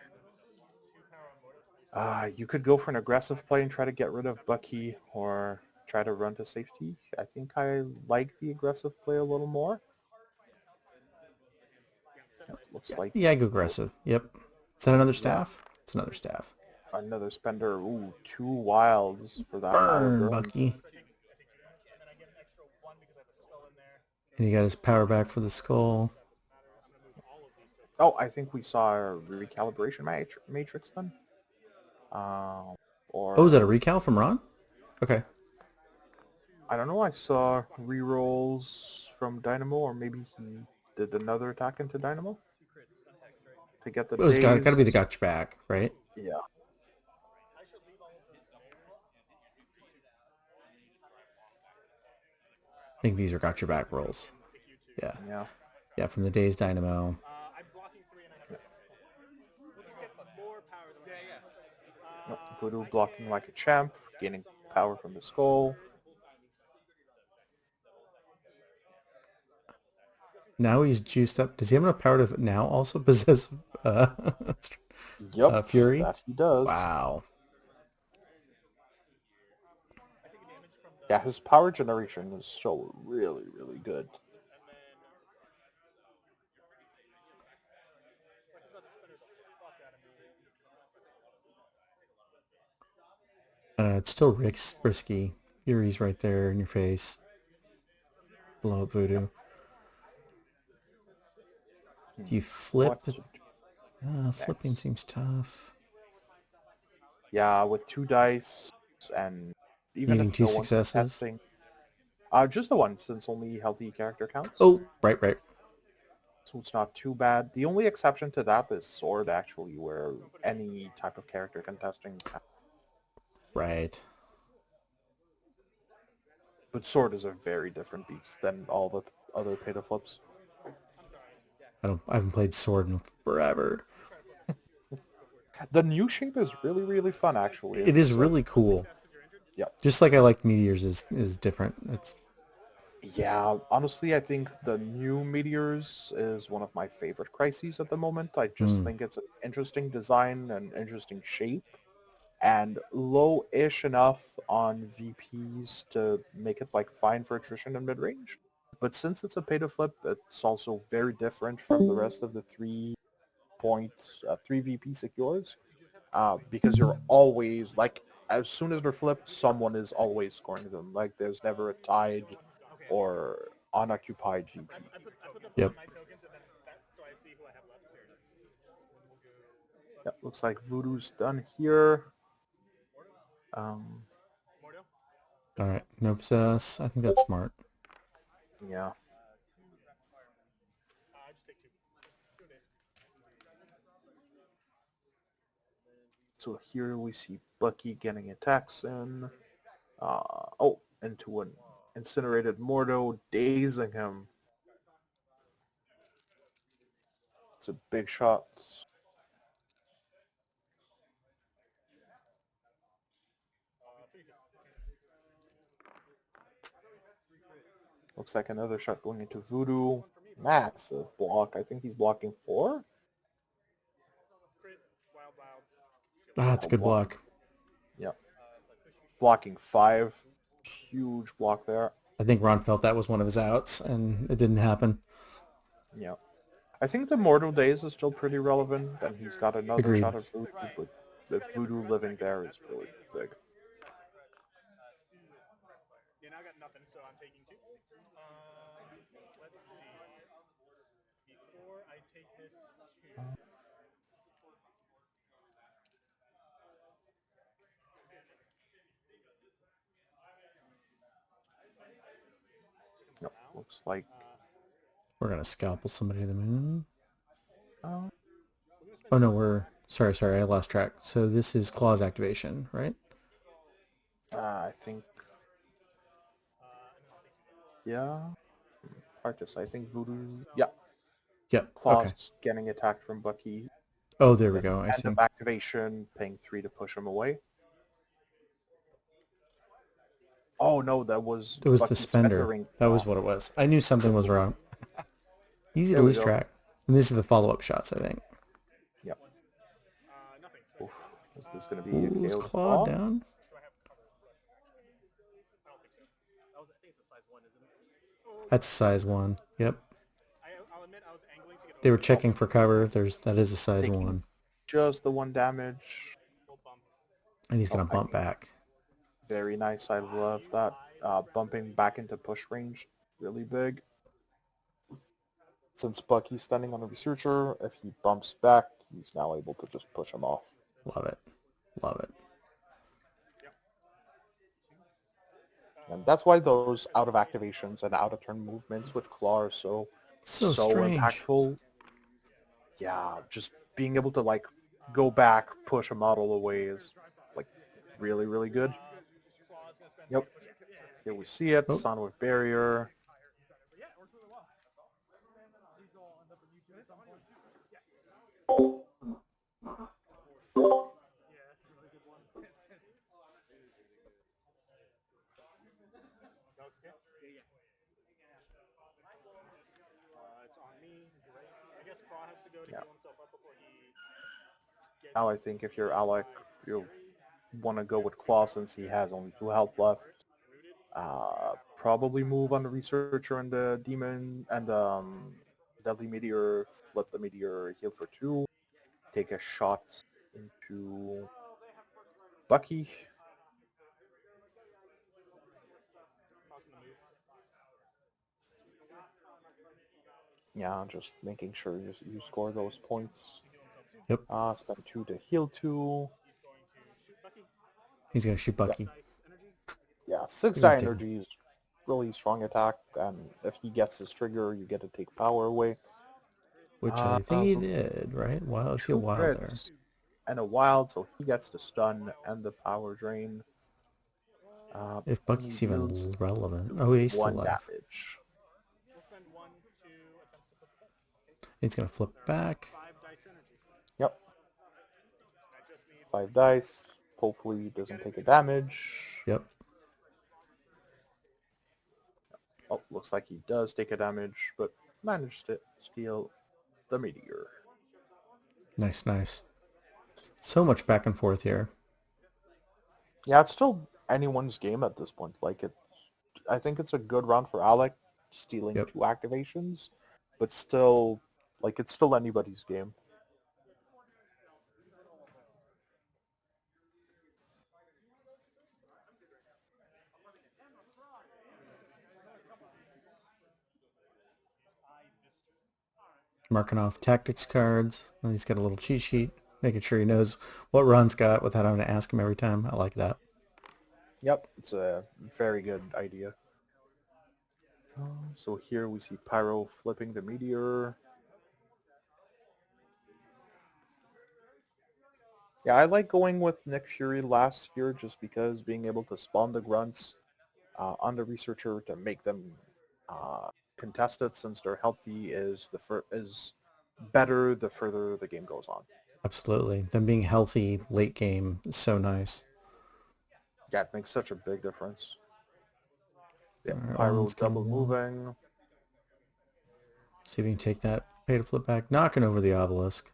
Speaker 3: you could go for an aggressive play and try to get rid of Bucky, or try to run to safety. I think I like the aggressive play a little more. Looks like...
Speaker 2: Yeah, I go aggressive. Yep. Is that another staff? Yeah. It's another staff.
Speaker 3: Another spender. Ooh, 2 wilds for that.
Speaker 2: Burn, Bucky. And he got his power back for the skull.
Speaker 3: Oh, I think we saw a recalibration matrix then.
Speaker 2: Oh, is that a recal from Ron? Okay.
Speaker 3: I don't know. I saw rerolls from Dynamo, or maybe he did another attack into Dynamo to get the.
Speaker 2: It's got to be the gotcha back, right?
Speaker 3: Yeah.
Speaker 2: I think these are gotcha back rolls. Yeah.
Speaker 3: Yeah.
Speaker 2: Yeah, from the Days Dynamo.
Speaker 3: Yep. Voodoo blocking like a champ, gaining power from the skull.
Speaker 2: Now he's juiced up. Does he have enough power to now also possess uh,
Speaker 3: Yep,
Speaker 2: Fury?
Speaker 3: that he does.
Speaker 2: Wow.
Speaker 3: Yeah, his power generation is still really, really good.
Speaker 2: It's still risky. Fury's right there in your face. Blow up Voodoo. Do you flip?
Speaker 3: What to do
Speaker 2: Flipping
Speaker 3: next?
Speaker 2: seems tough.
Speaker 3: Yeah, with 2 dice, and even
Speaker 2: Needing
Speaker 3: if
Speaker 2: 2
Speaker 3: no one's
Speaker 2: successes.
Speaker 3: contesting, just the one, since only healthy character counts.
Speaker 2: Oh, right.
Speaker 3: So it's not too bad. The only exception to that is Sword, actually, where any type of character contesting counts.
Speaker 2: Right.
Speaker 3: But Sword is a very different beast than all the other pay to flips.
Speaker 2: I haven't played Sword in forever.
Speaker 3: The new shape is really, really fun, actually.
Speaker 2: It is really cool.
Speaker 3: Yeah.
Speaker 2: Just like I like Meteors is different. It's
Speaker 3: Yeah, honestly, I think the new Meteors is one of my favorite crises at the moment. I just think it's an interesting design and interesting shape, and low-ish enough on VPs to make it like fine for attrition and mid-range. But since it's a pay-to-flip, it's also very different from the rest of the 3 VP secures, because you're always, like, as soon as they're flipped, someone is always scoring them. Like, there's never a tied or unoccupied VP.
Speaker 2: yep.
Speaker 3: Yeah, looks like Voodoo's done here.
Speaker 2: All right. No possess. I think that's smart.
Speaker 3: Yeah. So here we see Bucky getting attacks in. Into an incinerated Mordo, dazing him. It's a big shot. Looks like another shot going into Voodoo. Massive block. I think he's blocking 4.
Speaker 2: It's a good block.
Speaker 3: Yep. Blocking 5. Huge block there.
Speaker 2: I think Ron felt that was one of his outs, and it didn't happen.
Speaker 3: Yep. I think the Mortal Days is still pretty relevant, and he's got another
Speaker 2: Agreed.
Speaker 3: shot at Voodoo, but the Voodoo living there is really big. Yep. Looks like
Speaker 2: We're gonna scalpel somebody to the moon.
Speaker 3: uh,
Speaker 2: Oh no, sorry, I lost track. So this is clause activation, right?
Speaker 3: I think, yeah. Hard to say. I think Voodoo. Yeah.
Speaker 2: Yep.
Speaker 3: Claws
Speaker 2: Okay.
Speaker 3: getting attacked from Bucky.
Speaker 2: Oh, there we go. I
Speaker 3: End
Speaker 2: see.
Speaker 3: of activation, paying 3 to push him away. Oh no, that was
Speaker 2: It was the
Speaker 3: Bucky's
Speaker 2: spender.
Speaker 3: ring.
Speaker 2: That was what it was. I knew something was wrong. Easy to
Speaker 3: There we
Speaker 2: lose
Speaker 3: go.
Speaker 2: track. And this is the follow-up shots, I think.
Speaker 3: Yep. Oof. Is this going to be
Speaker 2: Ooh,
Speaker 3: a
Speaker 2: is
Speaker 3: KO?
Speaker 2: Claude down? That's size 1. Yep. They were checking for cover. That is a size
Speaker 3: Taking
Speaker 2: 1.
Speaker 3: just the 1 damage.
Speaker 2: And he's going to
Speaker 3: I
Speaker 2: bump
Speaker 3: think-
Speaker 2: back.
Speaker 3: Very nice. I love that. Bumping back into push range. Really big. Since Bucky's standing on a researcher, if he bumps back, he's now able to just push him off.
Speaker 2: Love it. Love it.
Speaker 3: And that's why those out of activations and out of turn movements with Claw are so
Speaker 2: Strange.
Speaker 3: impactful. Yeah, just being able to like go back, push a model away is like really, really good. Yep. Here we see it.
Speaker 2: Oh.
Speaker 3: Sonic barrier. Yeah. Now I think if you're Alec, you'll want to go with Claw since he has only 2 health left. Probably move on the Researcher and the Demon and Deadly Meteor, flip the Meteor, heal for 2, take a shot into Bucky. Yeah, just making sure you score those points.
Speaker 2: Yep.
Speaker 3: Spend 2 to heal 2.
Speaker 2: He's gonna shoot Bucky.
Speaker 3: Yeah, 6
Speaker 2: He's
Speaker 3: die
Speaker 2: gonna take him.
Speaker 3: energy is really strong attack, and if he gets his trigger, you get to take power away.
Speaker 2: Which I think he did, right? Wow, I see a
Speaker 3: 2
Speaker 2: wild there.
Speaker 3: crits and a wild, so he gets the stun and the power drain.
Speaker 2: If
Speaker 3: only
Speaker 2: Bucky's
Speaker 3: deals
Speaker 2: even relevant. Oh, he's still
Speaker 3: 1
Speaker 2: alive.
Speaker 3: damage.
Speaker 2: He's gonna flip back.
Speaker 3: Yep. 5 dice. Hopefully he doesn't take a damage.
Speaker 2: Yep.
Speaker 3: Oh, looks like he does take a damage, but managed to steal the meteor.
Speaker 2: Nice, nice. So much back and forth here.
Speaker 3: Yeah, it's still anyone's game at this point. Like I think it's a good round for Alec, stealing
Speaker 2: Yep.
Speaker 3: 2 activations, but still, like it's still anybody's game.
Speaker 2: Marking off tactics cards. And he's got a little cheat sheet, making sure he knows what Ron's got without having to ask him every time. I like that.
Speaker 3: Yep, it's a very good idea. So here we see Pyro flipping the meteor. Yeah, I like going with Nick Fury last year just because being able to spawn the grunts on the Researcher to make them contested since they're healthy is better the further the game goes on.
Speaker 2: Absolutely. Them being healthy late game is so nice.
Speaker 3: Yeah, it makes such a big difference. Yeah,
Speaker 2: Alright,
Speaker 3: Pyro
Speaker 2: Owen's gonna
Speaker 3: double moving.
Speaker 2: see if we can take that pay to flip back, knocking over the obelisk.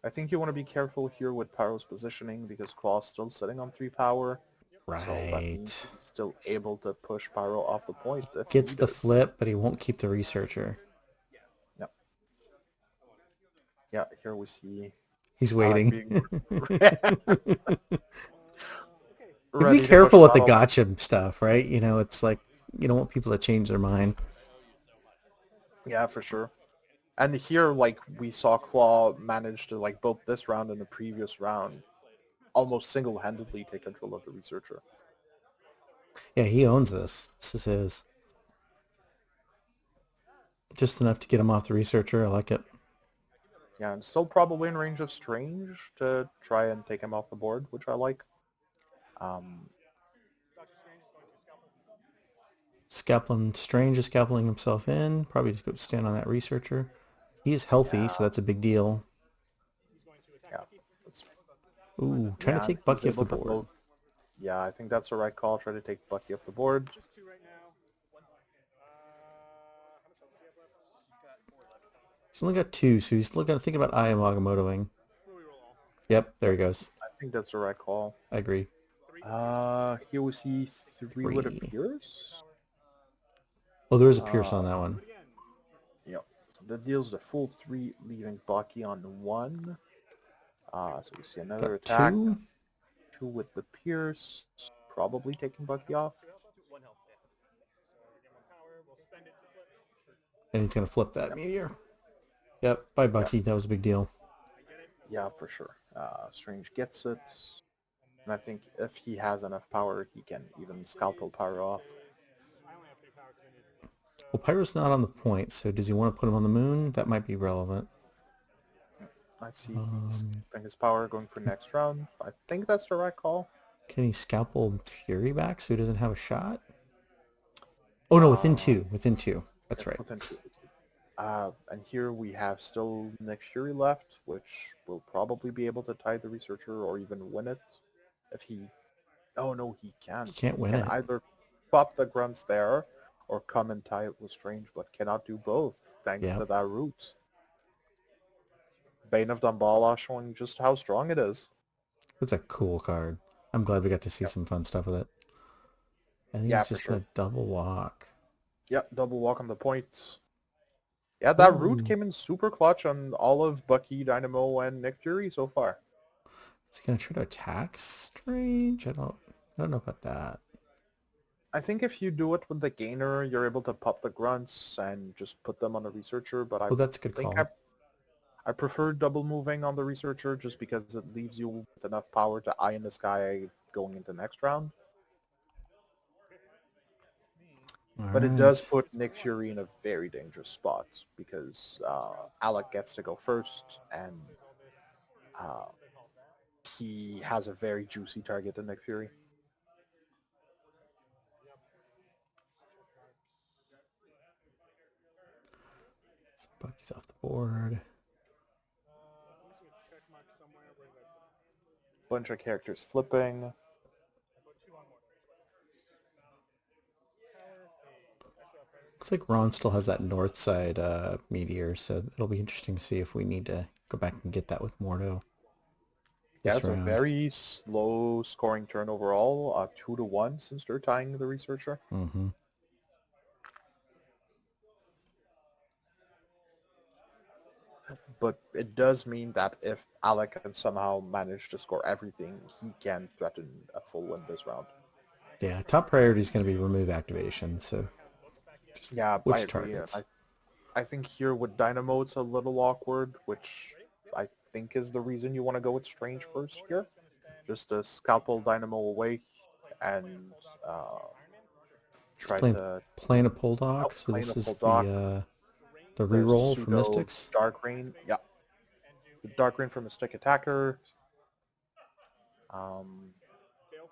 Speaker 3: I think you want to be careful here with Pyro's positioning because Claw's still sitting on 3 power. So that means
Speaker 2: Right.
Speaker 3: he's still able to push Pyro off the point if
Speaker 2: Gets the
Speaker 3: needed.
Speaker 2: flip, but he won't keep the Researcher.
Speaker 3: Yep. Yeah, here we see
Speaker 2: He's
Speaker 3: Alec
Speaker 2: waiting.
Speaker 3: being
Speaker 2: You have to
Speaker 3: ready
Speaker 2: be
Speaker 3: to
Speaker 2: careful
Speaker 3: push
Speaker 2: with the
Speaker 3: Pyro.
Speaker 2: gotcha stuff, right? You know, it's like you don't want people to change their mind.
Speaker 3: Yeah, for sure. And here, like, we saw Claw manage to, like, both this round and the previous round, almost single-handedly take control of the Researcher.
Speaker 2: Yeah, he owns this. This is his. Just enough to get him off the Researcher. I like it.
Speaker 3: Yeah, and still probably in range of Strange to try and take him off the board, which I like.
Speaker 2: Strange is scalpeling himself in. Probably just go stand on that Researcher. He is healthy, so that's a big deal.
Speaker 3: Yeah. It's,
Speaker 2: Ooh, trying to take
Speaker 3: he's
Speaker 2: Bucky off the
Speaker 3: able to
Speaker 2: board.
Speaker 3: both- Yeah, I think that's the right call. Try to take Bucky off the board.
Speaker 2: He's only got 2, so he's still got to think about Eye Agamottoing. Yep, there he goes.
Speaker 3: I think that's the right call.
Speaker 2: I agree.
Speaker 3: Here we see 3 with a
Speaker 2: 3.
Speaker 3: Pierce.
Speaker 2: Oh, there is a Pierce on that one.
Speaker 3: Yep. So that deals the full 3, leaving Bucky on 1. So we see another
Speaker 2: Got
Speaker 3: attack.
Speaker 2: 2.
Speaker 3: 2 with the Pierce. Probably taking Bucky off.
Speaker 2: And he's going to flip that meteor. Yep, bye Bucky. That was a big deal.
Speaker 3: Yeah, for sure. Strange gets it. And I think if he has enough power, he can even scalpel power off.
Speaker 2: Well, Pyro's not on the point, so does he want to put him on the moon? That might be relevant.
Speaker 3: I see he's keeping his power going for next round. I think that's the right call.
Speaker 2: Can he scalpel Fury back so he doesn't have a shot? Oh no, within 2. Within 2. That's right.
Speaker 3: And here we have still Nick Fury left, which will probably be able to tie the Researcher or even win it. If he... Oh no, he can't.
Speaker 2: He can't win
Speaker 3: He
Speaker 2: it.
Speaker 3: can either pop the grunts there, or commentate with Strange, but cannot do both thanks
Speaker 2: Yep.
Speaker 3: to that root. Bane of Dumbala showing just how strong it is.
Speaker 2: It's a cool card. I'm glad we got to see
Speaker 3: Yep.
Speaker 2: some fun stuff with it. I think
Speaker 3: Yeah,
Speaker 2: he's
Speaker 3: for
Speaker 2: just
Speaker 3: sure.
Speaker 2: gonna double walk.
Speaker 3: Yep, double walk on the points. Yeah, that root
Speaker 2: Ooh.
Speaker 3: came in super clutch on all of Bucky, Dynamo, and Nick Fury so far.
Speaker 2: Is he gonna try to attack Strange? I don't know about that.
Speaker 3: I think if you do it with the gainer, you're able to pop the grunts and just put them on the researcher, but I
Speaker 2: Oh, that's a good
Speaker 3: think
Speaker 2: call.
Speaker 3: I prefer double moving on the researcher just because it leaves you with enough power to eye in the sky going into next round.
Speaker 2: All
Speaker 3: But it
Speaker 2: right.
Speaker 3: does put Nick Fury in a very dangerous spot because Alec gets to go first, and uh, he has a very juicy target in Nick Fury.
Speaker 2: So Bucky's off the board.
Speaker 3: Bunch of characters flipping.
Speaker 2: Looks like Ron still has that north side meteor, so it'll be interesting to see if we need to go back and get that with Mordo
Speaker 3: Yeah,
Speaker 2: this
Speaker 3: it's a
Speaker 2: round.
Speaker 3: very slow scoring turn overall. 2-1 since they're tying the researcher.
Speaker 2: Mm-hmm.
Speaker 3: But it does mean that if Alec can somehow manage to score everything, he can threaten a full win this round.
Speaker 2: Yeah, top priority is going to be remove activation, so
Speaker 3: Yeah, I
Speaker 2: which
Speaker 3: agree.
Speaker 2: targets?
Speaker 3: I think here with Dynamo it's a little awkward, which I think is the reason you want to go with Strange first here. Just to scalpel Dynamo away and
Speaker 2: He's
Speaker 3: try to
Speaker 2: playing a Poldock, so
Speaker 3: outplane a
Speaker 2: this is
Speaker 3: full dock.
Speaker 2: the
Speaker 3: There's
Speaker 2: reroll for
Speaker 3: pseudo
Speaker 2: Mystics.
Speaker 3: Dark Rain. Yeah. The Dark Rain for Mystic Attacker.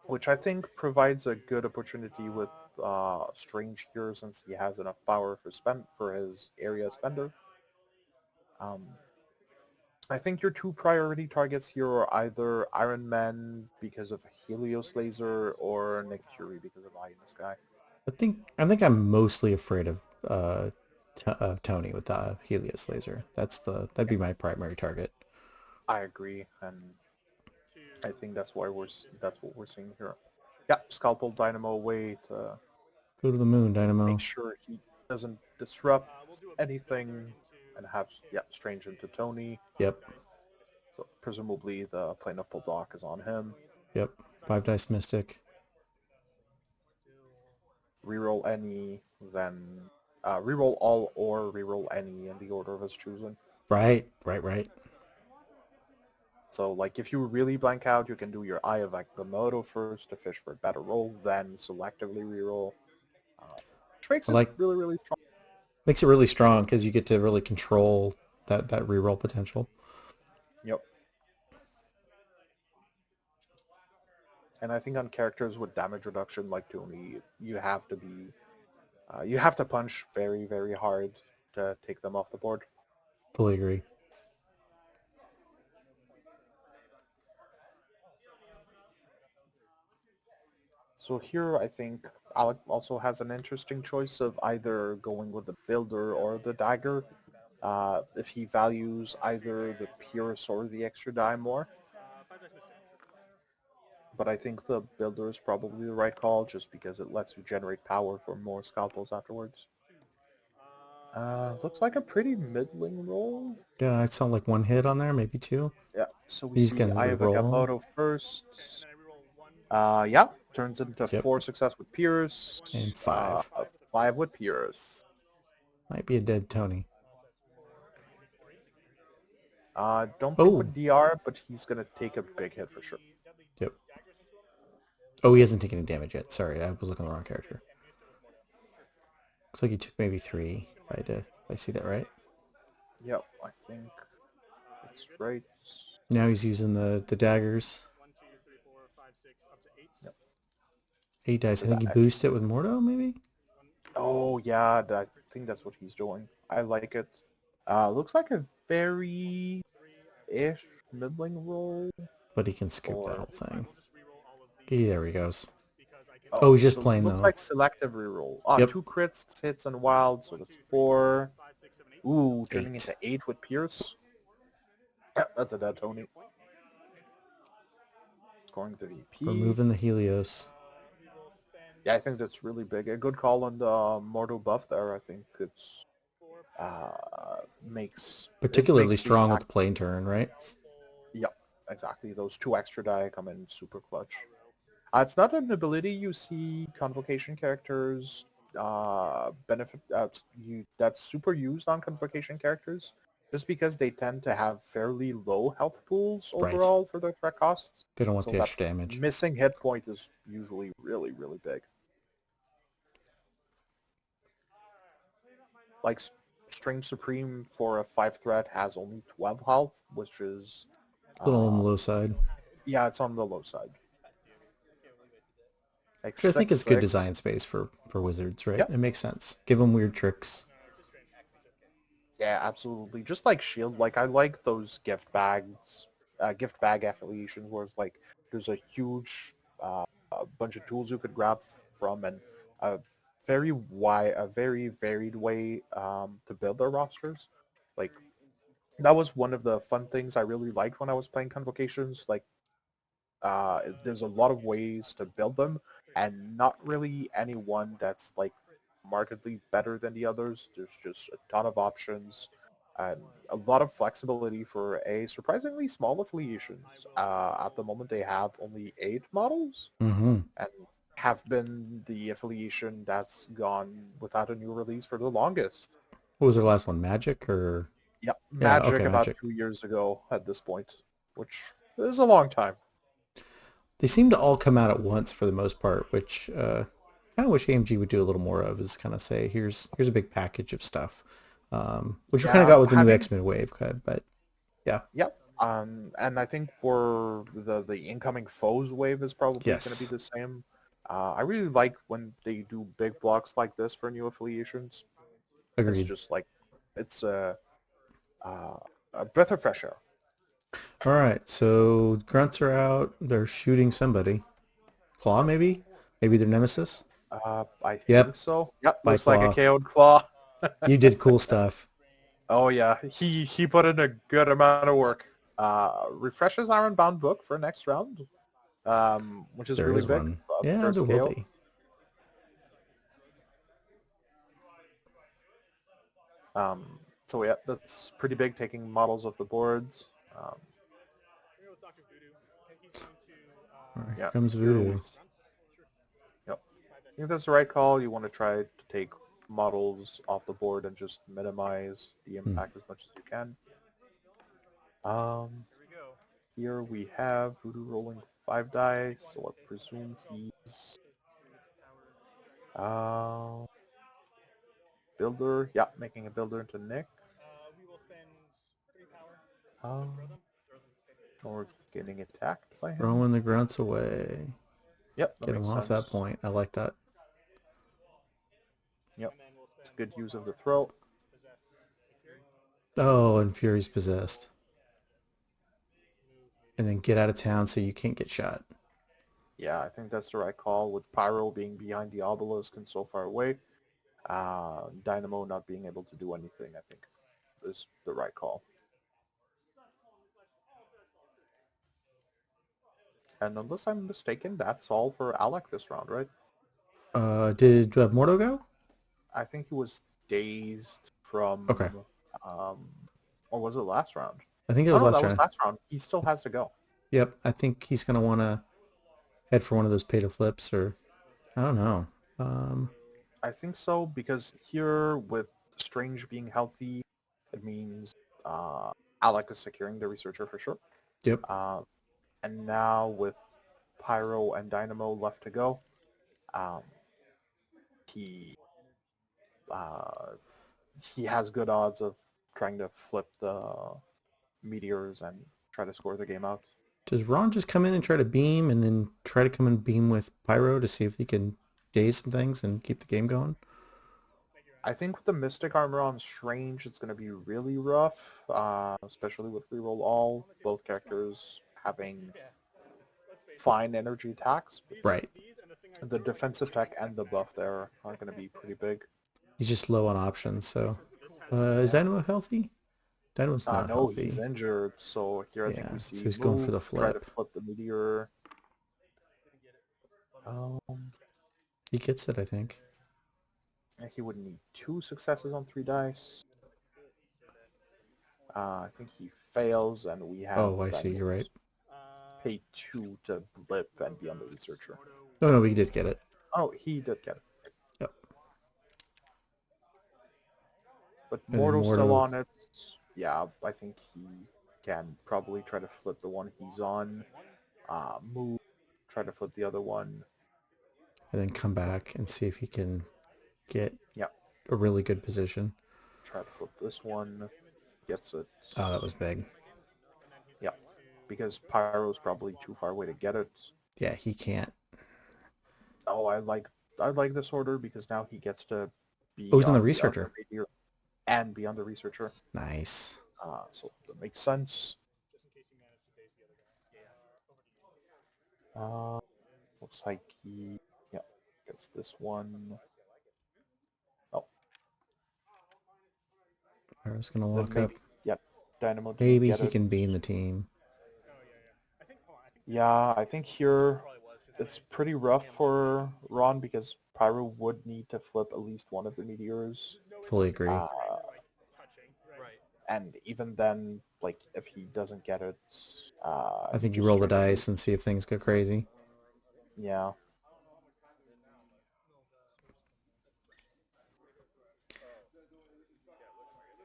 Speaker 3: Which I think provides a good opportunity with Strange here since he has enough power for his area spender. I think your two priority targets here are either Iron Man because of Helios Laser or Nick Fury because of Eye in the Sky.
Speaker 2: I think I'm mostly afraid of Tony with the Helios laser. That'd be my primary target.
Speaker 3: I agree, and I think that's what we're seeing here. Yeah, Scalpel Dynamo away to
Speaker 2: Go to the moon, Dynamo.
Speaker 3: make sure he doesn't disrupt anything and have Strange into Tony.
Speaker 2: Yep.
Speaker 3: So presumably the plane of Poldock is on him.
Speaker 2: Yep. 5 dice Mystic.
Speaker 3: Reroll any, then reroll all or reroll any in the order of his choosing.
Speaker 2: Right.
Speaker 3: So like if you really blank out, you can do your Eye of Agamotto first to fish for a better roll, then selectively reroll. Which makes it really, really strong.
Speaker 2: Makes it really strong because you get to really control that reroll potential.
Speaker 3: Yep. And I think on characters with damage reduction like Tony, you have to punch very, very hard to take them off the board.
Speaker 2: Fully agree.
Speaker 3: So here I think Alec also has an interesting choice of either going with the Builder or the Dagger. If he values either the Pierce or the extra die more. But I think the Builder is probably the right call just because it lets you generate power for more scalpels afterwards. Looks like a pretty middling roll.
Speaker 2: Yeah, I saw like one hit on there, maybe two.
Speaker 3: Yeah, so we
Speaker 2: He's
Speaker 3: see
Speaker 2: gonna
Speaker 3: Eye of
Speaker 2: reroll.
Speaker 3: Agamotto first. Yeah, turns into
Speaker 2: Yep.
Speaker 3: 4 success with Pierce.
Speaker 2: And 5.
Speaker 3: 5 with Pierce.
Speaker 2: Might be a dead Tony.
Speaker 3: Don't think
Speaker 2: Oh.
Speaker 3: with DR, but he's going to take a big hit for sure.
Speaker 2: Yep. Oh, he hasn't taken any damage yet. Sorry, I was looking at the wrong character. Looks like he took maybe 3, if I see that right.
Speaker 3: Yep, I think that's right.
Speaker 2: Now he's using the daggers. 8 dice. I think he boosted it with Mordo, maybe?
Speaker 3: Oh, yeah, I think that's what he's doing. I like it. Looks like a very-ish middling roll.
Speaker 2: But he can scoop that whole thing. Yeah, there he goes. Oh, he's just
Speaker 3: So
Speaker 2: plain
Speaker 3: looks
Speaker 2: though.
Speaker 3: like selective reroll.
Speaker 2: Yep.
Speaker 3: 2 crits, hits, and wild, so that's 4. Ooh, turning
Speaker 2: 8.
Speaker 3: into 8 with Pierce. Yep, that's a dead Tony. Scoring 30 AP.
Speaker 2: Removing the Helios.
Speaker 3: Yeah, I think that's really big. A good call on the Mortal buff there. I think it's
Speaker 2: Particularly
Speaker 3: makes the
Speaker 2: strong with the
Speaker 3: attack.
Speaker 2: plane turn, right?
Speaker 3: Yep, exactly. Those 2 extra die come in super clutch. It's not an ability you see Convocation characters benefit. That's super used on Convocation characters, just because they tend to have fairly low health pools
Speaker 2: Right.
Speaker 3: overall for their threat costs.
Speaker 2: They don't want
Speaker 3: So
Speaker 2: the
Speaker 3: that
Speaker 2: extra damage.
Speaker 3: missing hit point is usually really, really big. Like Strange Supreme for a 5 threat has only 12 health, which is
Speaker 2: A little on the low side.
Speaker 3: yeah, it's on the low side. Like
Speaker 2: Which I think is good
Speaker 3: 6/6.
Speaker 2: design space for wizards, right?
Speaker 3: Yep.
Speaker 2: It makes sense. Give them weird tricks.
Speaker 3: Yeah, absolutely. Just like Shield, like I like those gift bags, gift bag affiliations where it's like there's a huge bunch of tools you could grab from and a very varied way to build their rosters. Like that was one of the fun things I really liked when I was playing Convocations. Like there's a lot of ways to build them, and not really any one that's like markedly better than the others. There's just a ton of options and a lot of flexibility for a surprisingly small affiliations. At the moment, they have only 8 models,
Speaker 2: Mm-hmm.
Speaker 3: and have been the affiliation that's gone without a new release for the longest.
Speaker 2: What was their last one? Magic or?
Speaker 3: Yep,
Speaker 2: Yeah,
Speaker 3: Magic
Speaker 2: okay,
Speaker 3: about
Speaker 2: Magic.
Speaker 3: 2 years ago at this point, which is a long time.
Speaker 2: They seem to all come out at once for the most part, which kind of wish AMG would do a little more of. Is kind of say, here's a big package of stuff, which we kind of
Speaker 3: Yeah,
Speaker 2: got with the new
Speaker 3: having
Speaker 2: X-Men wave. But yeah,
Speaker 3: Yep. And I think for the incoming foes wave is probably going to be
Speaker 2: yes,
Speaker 3: the same. I really like when they do big blocks like this for new affiliations. It's
Speaker 2: agreed.
Speaker 3: just like it's a breath of fresh air.
Speaker 2: All right, so grunts are out. They're shooting somebody. Claw, maybe their nemesis.
Speaker 3: I think
Speaker 2: Yep,
Speaker 3: so. Yep,
Speaker 2: by
Speaker 3: looks like a
Speaker 2: Claw.
Speaker 3: KO'd claw.
Speaker 2: You did cool stuff.
Speaker 3: Oh yeah, he put in a good amount of work. Refreshes Ironbound book for next round, which is
Speaker 2: There
Speaker 3: really
Speaker 2: is
Speaker 3: big.
Speaker 2: one. Yeah, there
Speaker 3: First
Speaker 2: will
Speaker 3: KO.
Speaker 2: be.
Speaker 3: So yeah, that's pretty big, taking models off the boards.
Speaker 2: All right, here
Speaker 3: Yeah,
Speaker 2: comes
Speaker 3: here we.
Speaker 2: Voodoo.
Speaker 3: Yep. I think that's the right call. You want to try to take models off the board and just minimize the impact as much as you can. Here we have Voodoo rolling 5 dice, so I presume he's builder. Yeah, making a builder into Nick. Or getting attacked by him.
Speaker 2: Throwing the grunts away.
Speaker 3: Yep, that
Speaker 2: Get him
Speaker 3: makes
Speaker 2: off
Speaker 3: sense.
Speaker 2: that point. I like that.
Speaker 3: Yep, it's a good use of the throw.
Speaker 2: Oh, and Fury's possessed. And then get out of town so you can't get shot.
Speaker 3: Yeah, I think that's the right call, with Pyro being behind the obelisk and so far away. Dynamo not being able to do anything, I think, is the right call. And unless I'm mistaken, that's all for Alec this round, right?
Speaker 2: Did Mordo go?
Speaker 3: I think he was dazed from...
Speaker 2: Okay.
Speaker 3: Or was it last round?
Speaker 2: I think it
Speaker 3: Oh
Speaker 2: was
Speaker 3: no,
Speaker 2: last
Speaker 3: that was
Speaker 2: round.
Speaker 3: last round. He still has to go.
Speaker 2: Yep. I think he's going to want to head for one of those pay-to flips or... I don't know.
Speaker 3: I think so, because here with Strange being healthy, it means Alec is securing the researcher for sure.
Speaker 2: Yep.
Speaker 3: And now with Pyro and Dynamo left to go, he has good odds of trying to flip the meteors and try to score the game out.
Speaker 2: Does Ron just come in and try to beam and then try to come and beam with Pyro to see if he can daze some things and keep the game going?
Speaker 3: I think with the Mystic Armor on Strange, it's going to be really rough, especially with reroll all, both characters having fine energy attacks.
Speaker 2: Right.
Speaker 3: The defensive tech and the buff there are going to be pretty big.
Speaker 2: He's just low on options, so... is Dynamo healthy? Dynamo's not
Speaker 3: No,
Speaker 2: healthy.
Speaker 3: he's injured, so here I think
Speaker 2: Yeah,
Speaker 3: we
Speaker 2: so
Speaker 3: see
Speaker 2: he's
Speaker 3: move,
Speaker 2: going for the
Speaker 3: try to
Speaker 2: flip.
Speaker 3: flip the meteor.
Speaker 2: He gets it, I think.
Speaker 3: He would need 2 successes on 3 dice. I think he fails, and we have...
Speaker 2: Oh, I see, you're right.
Speaker 3: Pay 2 to blip and be on the researcher.
Speaker 2: Oh, no, we did get it.
Speaker 3: Oh, he did get it.
Speaker 2: Yep.
Speaker 3: But
Speaker 2: And then
Speaker 3: Mortal's still
Speaker 2: Mortal-
Speaker 3: on it. Yeah, I think he can probably try to flip the one he's on. Move, try to flip the other one.
Speaker 2: And then come back and see if he can get
Speaker 3: Yep.
Speaker 2: a really good position.
Speaker 3: Try to flip this one. Gets it.
Speaker 2: Oh, that was big.
Speaker 3: Yeah, because Pyro's probably too far away to get it.
Speaker 2: Yeah, he can't.
Speaker 3: Oh, I like this order because now he gets to be
Speaker 2: Oh, he's on the
Speaker 3: other
Speaker 2: researcher.
Speaker 3: meteor and be on the researcher.
Speaker 2: Nice.
Speaker 3: So that makes sense. Looks like he gets this one. Oh,
Speaker 2: I was going to walk
Speaker 3: maybe,
Speaker 2: up.
Speaker 3: Yep, Dynamo didn't
Speaker 2: Maybe
Speaker 3: get
Speaker 2: he
Speaker 3: it.
Speaker 2: can beam the team.
Speaker 3: Yeah, I think here it's pretty rough for Ron because Pyro would need to flip at least one of the meteors.
Speaker 2: Fully agree.
Speaker 3: And even then, like, if he doesn't get it...
Speaker 2: I think you roll the dice and see if things go crazy.
Speaker 3: Yeah.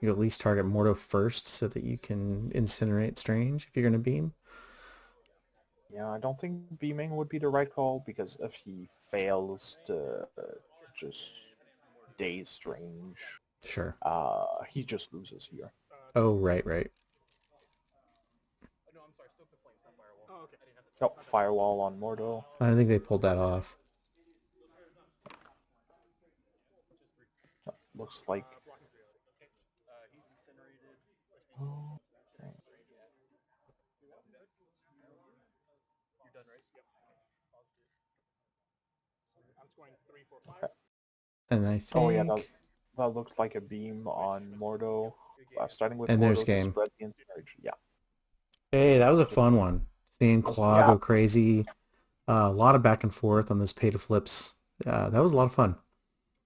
Speaker 2: You at least target Mordo first so that you can incinerate Strange if you're going to beam.
Speaker 3: Yeah, I don't think beaming would be the right call because if he fails to just daze Strange,
Speaker 2: Sure.
Speaker 3: he just loses here.
Speaker 2: Oh, right.
Speaker 3: Oh, firewall on Mordo.
Speaker 2: I think they pulled that off.
Speaker 3: Looks like... Okay.
Speaker 2: And I think...
Speaker 3: Oh yeah, that looked like a beam on Mordo. Starting with
Speaker 2: And
Speaker 3: Mordo
Speaker 2: there's
Speaker 3: to
Speaker 2: game.
Speaker 3: spread the incineration. Yeah.
Speaker 2: Hey, that was a fun one. Seeing Claw
Speaker 3: Yeah.
Speaker 2: go crazy. A lot of back and forth on those pay to flips. That was a lot of fun.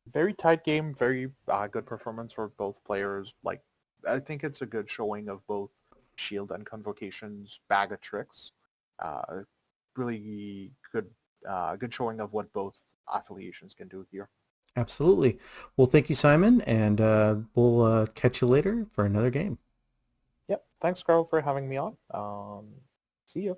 Speaker 3: Very tight game, very good performance for both players. Like, I think it's a good showing of both Shield and Convocation's bag of tricks. Really good showing of what both affiliations can do here.
Speaker 2: Absolutely. Well, thank you, Simon, and we'll catch you later for another game.
Speaker 3: Yep. Thanks, Carl, for having me on. See you.